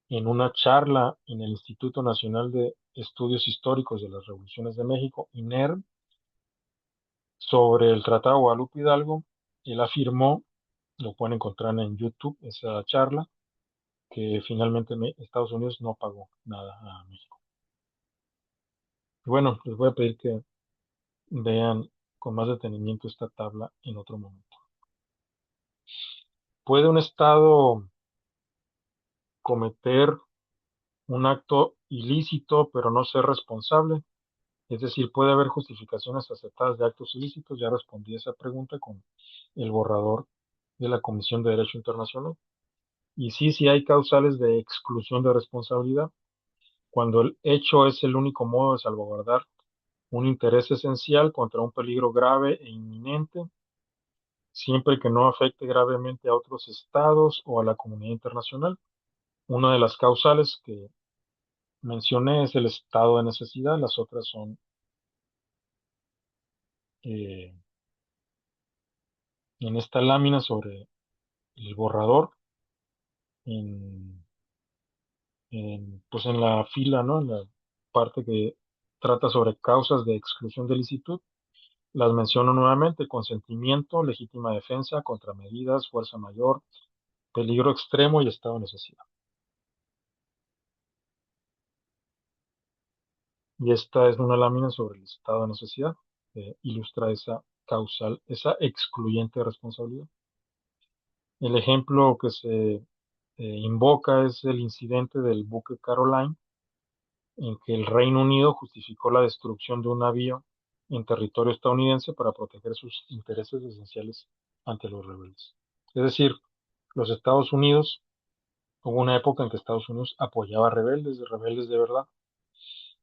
en una charla en el Instituto Nacional de Estudios Históricos de las Revoluciones de México, INER, sobre el Tratado Guadalupe Hidalgo, él afirmó, lo pueden encontrar en YouTube, esa charla, que finalmente Estados Unidos no pagó nada a México. Y bueno, les voy a pedir que vean con más detenimiento esta tabla en otro momento. ¿Puede un Estado cometer un acto ilícito pero no ser responsable? Es decir, ¿puede haber justificaciones aceptadas de actos ilícitos? Ya respondí a esa pregunta con el borrador de la Comisión de Derecho Internacional. Y sí hay causales de exclusión de responsabilidad, cuando el hecho es el único modo de salvaguardar un interés esencial contra un peligro grave e inminente, siempre que no afecte gravemente a otros estados o a la comunidad internacional. Una de las causales que mencioné es el estado de necesidad, las otras son eh, en esta lámina sobre el borrador, en, pues en la fila, ¿no? En la parte que trata sobre causas de exclusión de licitud, las menciono nuevamente: consentimiento, legítima defensa, contramedidas, fuerza mayor, peligro extremo y estado de necesidad. Y esta es una lámina sobre el estado de necesidad, que ilustra esa causal, esa excluyente responsabilidad. El ejemplo que se invoca es el incidente del buque Caroline, en que el Reino Unido justificó la destrucción de un navío en territorio estadounidense para proteger sus intereses esenciales ante los rebeldes. Es decir, los Estados Unidos, hubo una época en que Estados Unidos apoyaba rebeldes de verdad,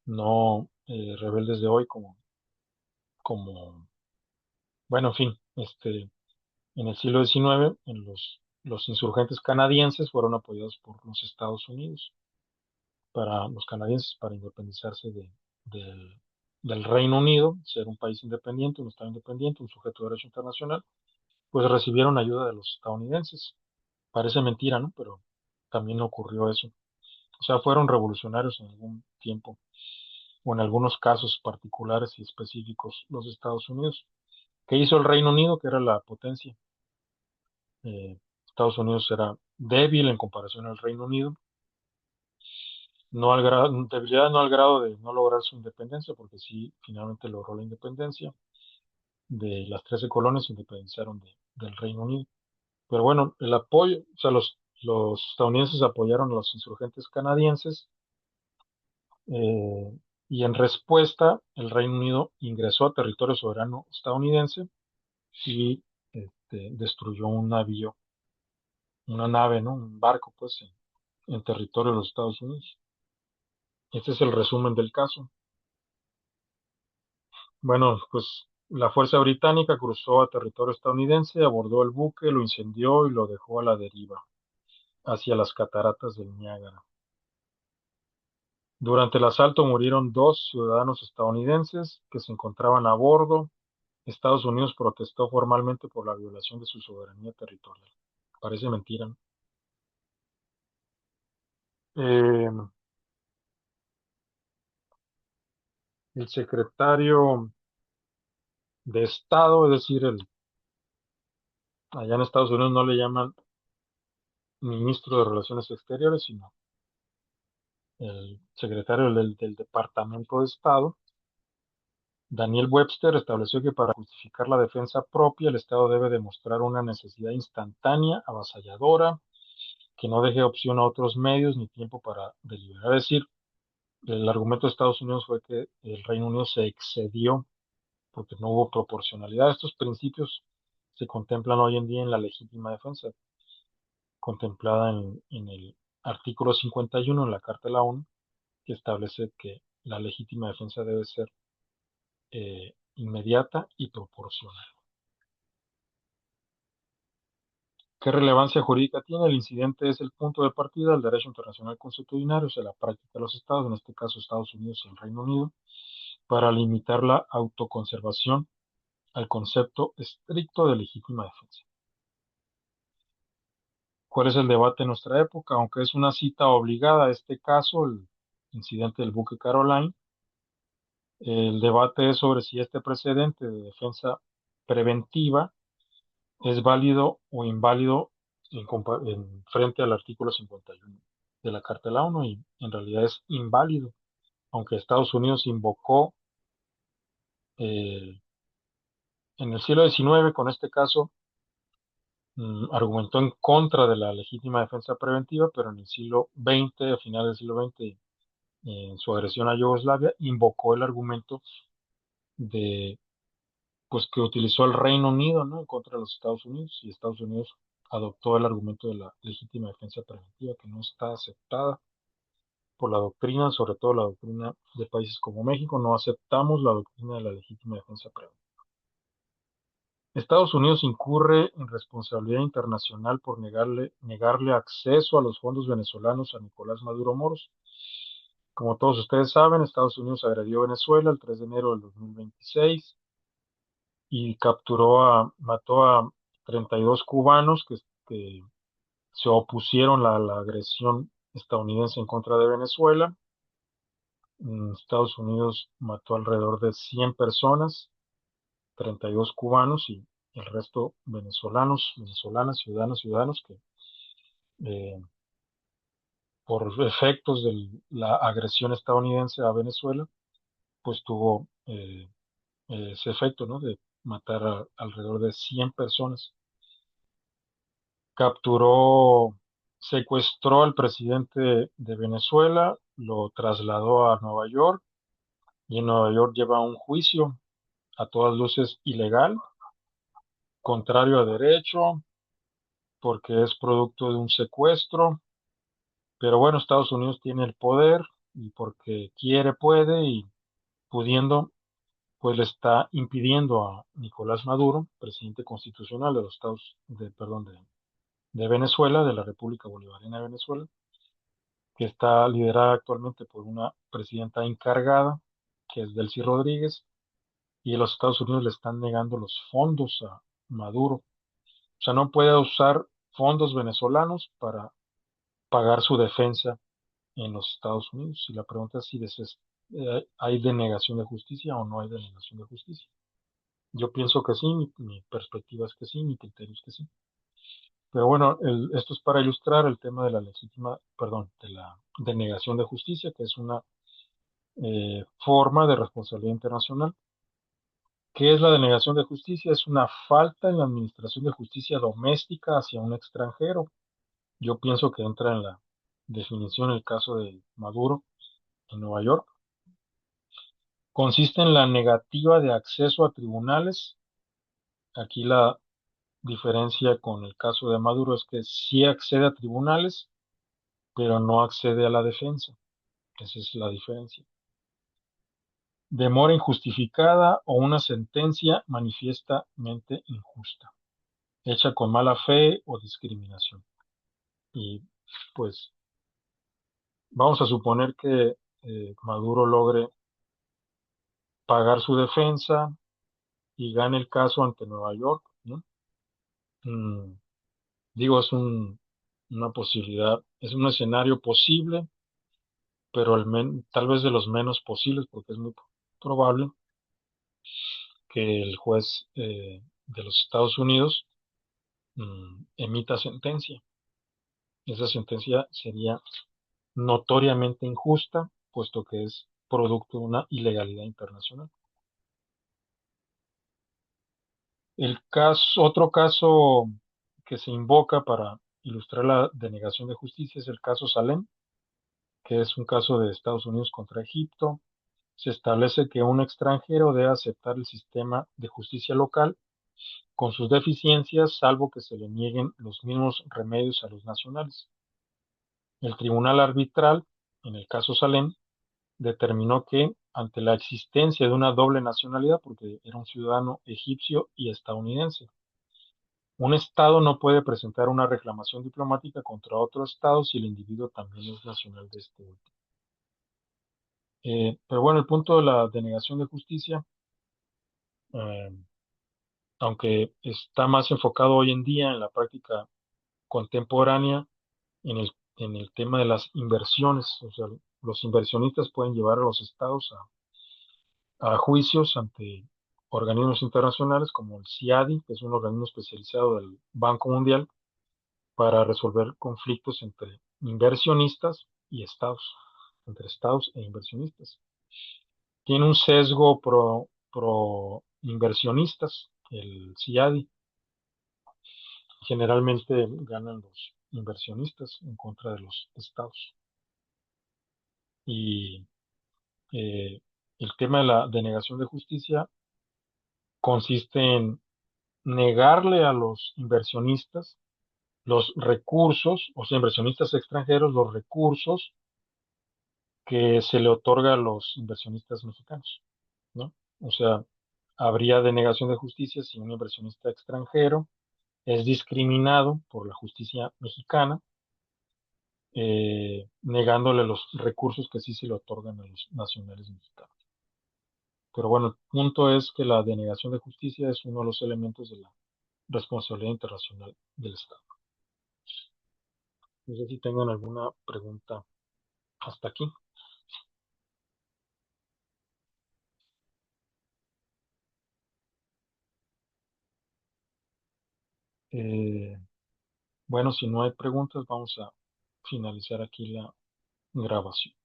no rebeldes de hoy como, bueno, en fin, en el siglo XIX, los insurgentes canadienses fueron apoyados por los Estados Unidos, para los canadienses, para independizarse del, del Reino Unido, ser un país independiente, un Estado independiente, un sujeto de derecho internacional, pues recibieron ayuda de los estadounidenses. Parece mentira, ¿no? Pero también ocurrió eso. O sea, fueron revolucionarios en algún tiempo, o en algunos casos particulares y específicos, los Estados Unidos. ¿Qué hizo el Reino Unido, que era la potencia? Estados Unidos era débil en comparación al Reino Unido, no al grado, debilidad no al grado de no lograr su independencia, porque sí, finalmente logró la independencia de las 13 colonias, se independizaron del Reino Unido. Pero bueno, el apoyo, o sea, los estadounidenses apoyaron a los insurgentes canadienses, eh, y en respuesta el Reino Unido ingresó a territorio soberano estadounidense y destruyó un navío, una nave, ¿no? Un barco, pues, en territorio de los Estados Unidos. Este es el resumen del caso. Bueno, pues la fuerza británica cruzó a territorio estadounidense, abordó el buque, lo incendió y lo dejó a la deriva, hacia las cataratas del Niágara. Durante el asalto murieron 2 ciudadanos estadounidenses que se encontraban a bordo. Estados Unidos protestó formalmente por la violación de su soberanía territorial. Parece mentira, ¿no? Eh, el secretario de Estado, es decir, allá en Estados Unidos no le llaman ministro de Relaciones Exteriores, sino el secretario del Departamento de Estado, Daniel Webster, estableció que para justificar la defensa propia, el Estado debe demostrar una necesidad instantánea, avasalladora, que no deje opción a otros medios ni tiempo para deliberar. Es decir, el argumento de Estados Unidos fue que el Reino Unido se excedió porque no hubo proporcionalidad. Estos principios se contemplan hoy en día en la legítima defensa, contemplada en el artículo 51 en la Carta de la ONU, que establece que la legítima defensa debe ser inmediata y proporcional. ¿Qué relevancia jurídica tiene? El incidente es el punto de partida del derecho internacional consuetudinario, o sea, la práctica de los estados, en este caso Estados Unidos y el Reino Unido, para limitar la autoconservación al concepto estricto de legítima defensa. ¿Cuál es el debate en nuestra época? Aunque es una cita obligada a este caso, el incidente del buque Caroline, el debate es sobre si este precedente de defensa preventiva es válido o inválido frente al artículo 51 de la Carta de la ONU, y en realidad es inválido, aunque Estados Unidos invocó eh, en el siglo XIX, con este caso, argumentó en contra de la legítima defensa preventiva, pero en el siglo XX, a finales del siglo XX, en su agresión a Yugoslavia, invocó el argumento de, pues, que utilizó el Reino Unido, ¿no? En contra de los Estados Unidos, y Estados Unidos adoptó el argumento de la legítima defensa preventiva, que no está aceptada por la doctrina, sobre todo la doctrina de países como México. No aceptamos la doctrina de la legítima defensa preventiva. Estados Unidos incurre en responsabilidad internacional por negarle acceso a los fondos venezolanos a Nicolás Maduro Moros. Como todos ustedes saben, Estados Unidos agredió Venezuela el 3 de enero del 2026 y mató a 32 cubanos que se opusieron a la agresión estadounidense en contra de Venezuela. Estados Unidos mató alrededor de 100 personas, 32 cubanos y el resto venezolanos, venezolanas, ciudadanos que eh, por efectos de la agresión estadounidense a Venezuela, pues tuvo ese efecto, ¿no? De matar a alrededor de 100 personas. Capturó, secuestró al presidente de Venezuela, lo trasladó a Nueva York y en Nueva York lleva un juicio a todas luces ilegal, contrario a derecho, porque es producto de un secuestro. Pero bueno, Estados Unidos tiene el poder y porque quiere puede y pudiendo, pues le está impidiendo a Nicolás Maduro, presidente constitucional de los perdón, de Venezuela, de la República Bolivariana de Venezuela, que está liderada actualmente por una presidenta encargada, que es Delcy Rodríguez, y los Estados Unidos le están negando los fondos a Maduro. O sea, no puede usar fondos venezolanos para pagar su defensa en los Estados Unidos. Y la pregunta es si hay denegación de justicia o no hay denegación de justicia. Yo pienso que sí, mi perspectiva es que sí, mi criterio es que sí. Pero bueno, esto es para ilustrar el tema de la de la denegación de justicia, que es una forma de responsabilidad internacional. ¿Qué es la denegación de justicia? Es una falta en la administración de justicia doméstica hacia un extranjero. Yo pienso que entra en la definición el caso de Maduro en Nueva York. Consiste en la negativa de acceso a tribunales. Aquí la diferencia con el caso de Maduro es que sí accede a tribunales, pero no accede a la defensa. Esa es la diferencia. Demora injustificada o una sentencia manifiestamente injusta, hecha con mala fe o discriminación. Y pues vamos a suponer que Maduro logre pagar su defensa y gane el caso ante Nueva York, ¿no? Mm, Digo, una posibilidad, es un escenario posible, pero tal vez de los menos posibles, porque es muy probable que el juez de los Estados Unidos emita sentencia. Esa sentencia sería notoriamente injusta, puesto que es producto de una ilegalidad internacional. Otro caso que se invoca para ilustrar la denegación de justicia es el caso Salem, que es un caso de Estados Unidos contra Egipto. Se establece que un extranjero debe aceptar el sistema de justicia local con sus deficiencias, salvo que se le nieguen los mismos remedios a los nacionales. El tribunal arbitral, en el caso Salem, determinó que, ante la existencia de una doble nacionalidad, porque era un ciudadano egipcio y estadounidense, un Estado no puede presentar una reclamación diplomática contra otro Estado si el individuo también es nacional de este último. Pero bueno, el punto de la denegación de justicia, eh, aunque está más enfocado hoy en día en la práctica contemporánea, en el tema de las inversiones, o sea, los inversionistas pueden llevar a los estados a juicios ante organismos internacionales como el CIADI, que es un organismo especializado del Banco Mundial, para resolver conflictos entre inversionistas y estados, entre estados e inversionistas. Tiene un sesgo pro inversionistas, el CIADI. Generalmente ganan los inversionistas en contra de los estados. Y eh, el tema de la denegación de justicia consiste en negarle a los inversionistas los recursos, o sea, inversionistas extranjeros, los recursos que se le otorga a los inversionistas mexicanos, ¿no? O sea, Habría denegación de justicia si un inversionista extranjero es discriminado por la justicia mexicana, negándole los recursos que sí se le otorgan a los nacionales mexicanos. Pero bueno, el punto es que la denegación de justicia es uno de los elementos de la responsabilidad internacional del Estado. No sé si tengan alguna pregunta hasta aquí. Eh, bueno, si no hay preguntas, vamos a finalizar aquí la grabación.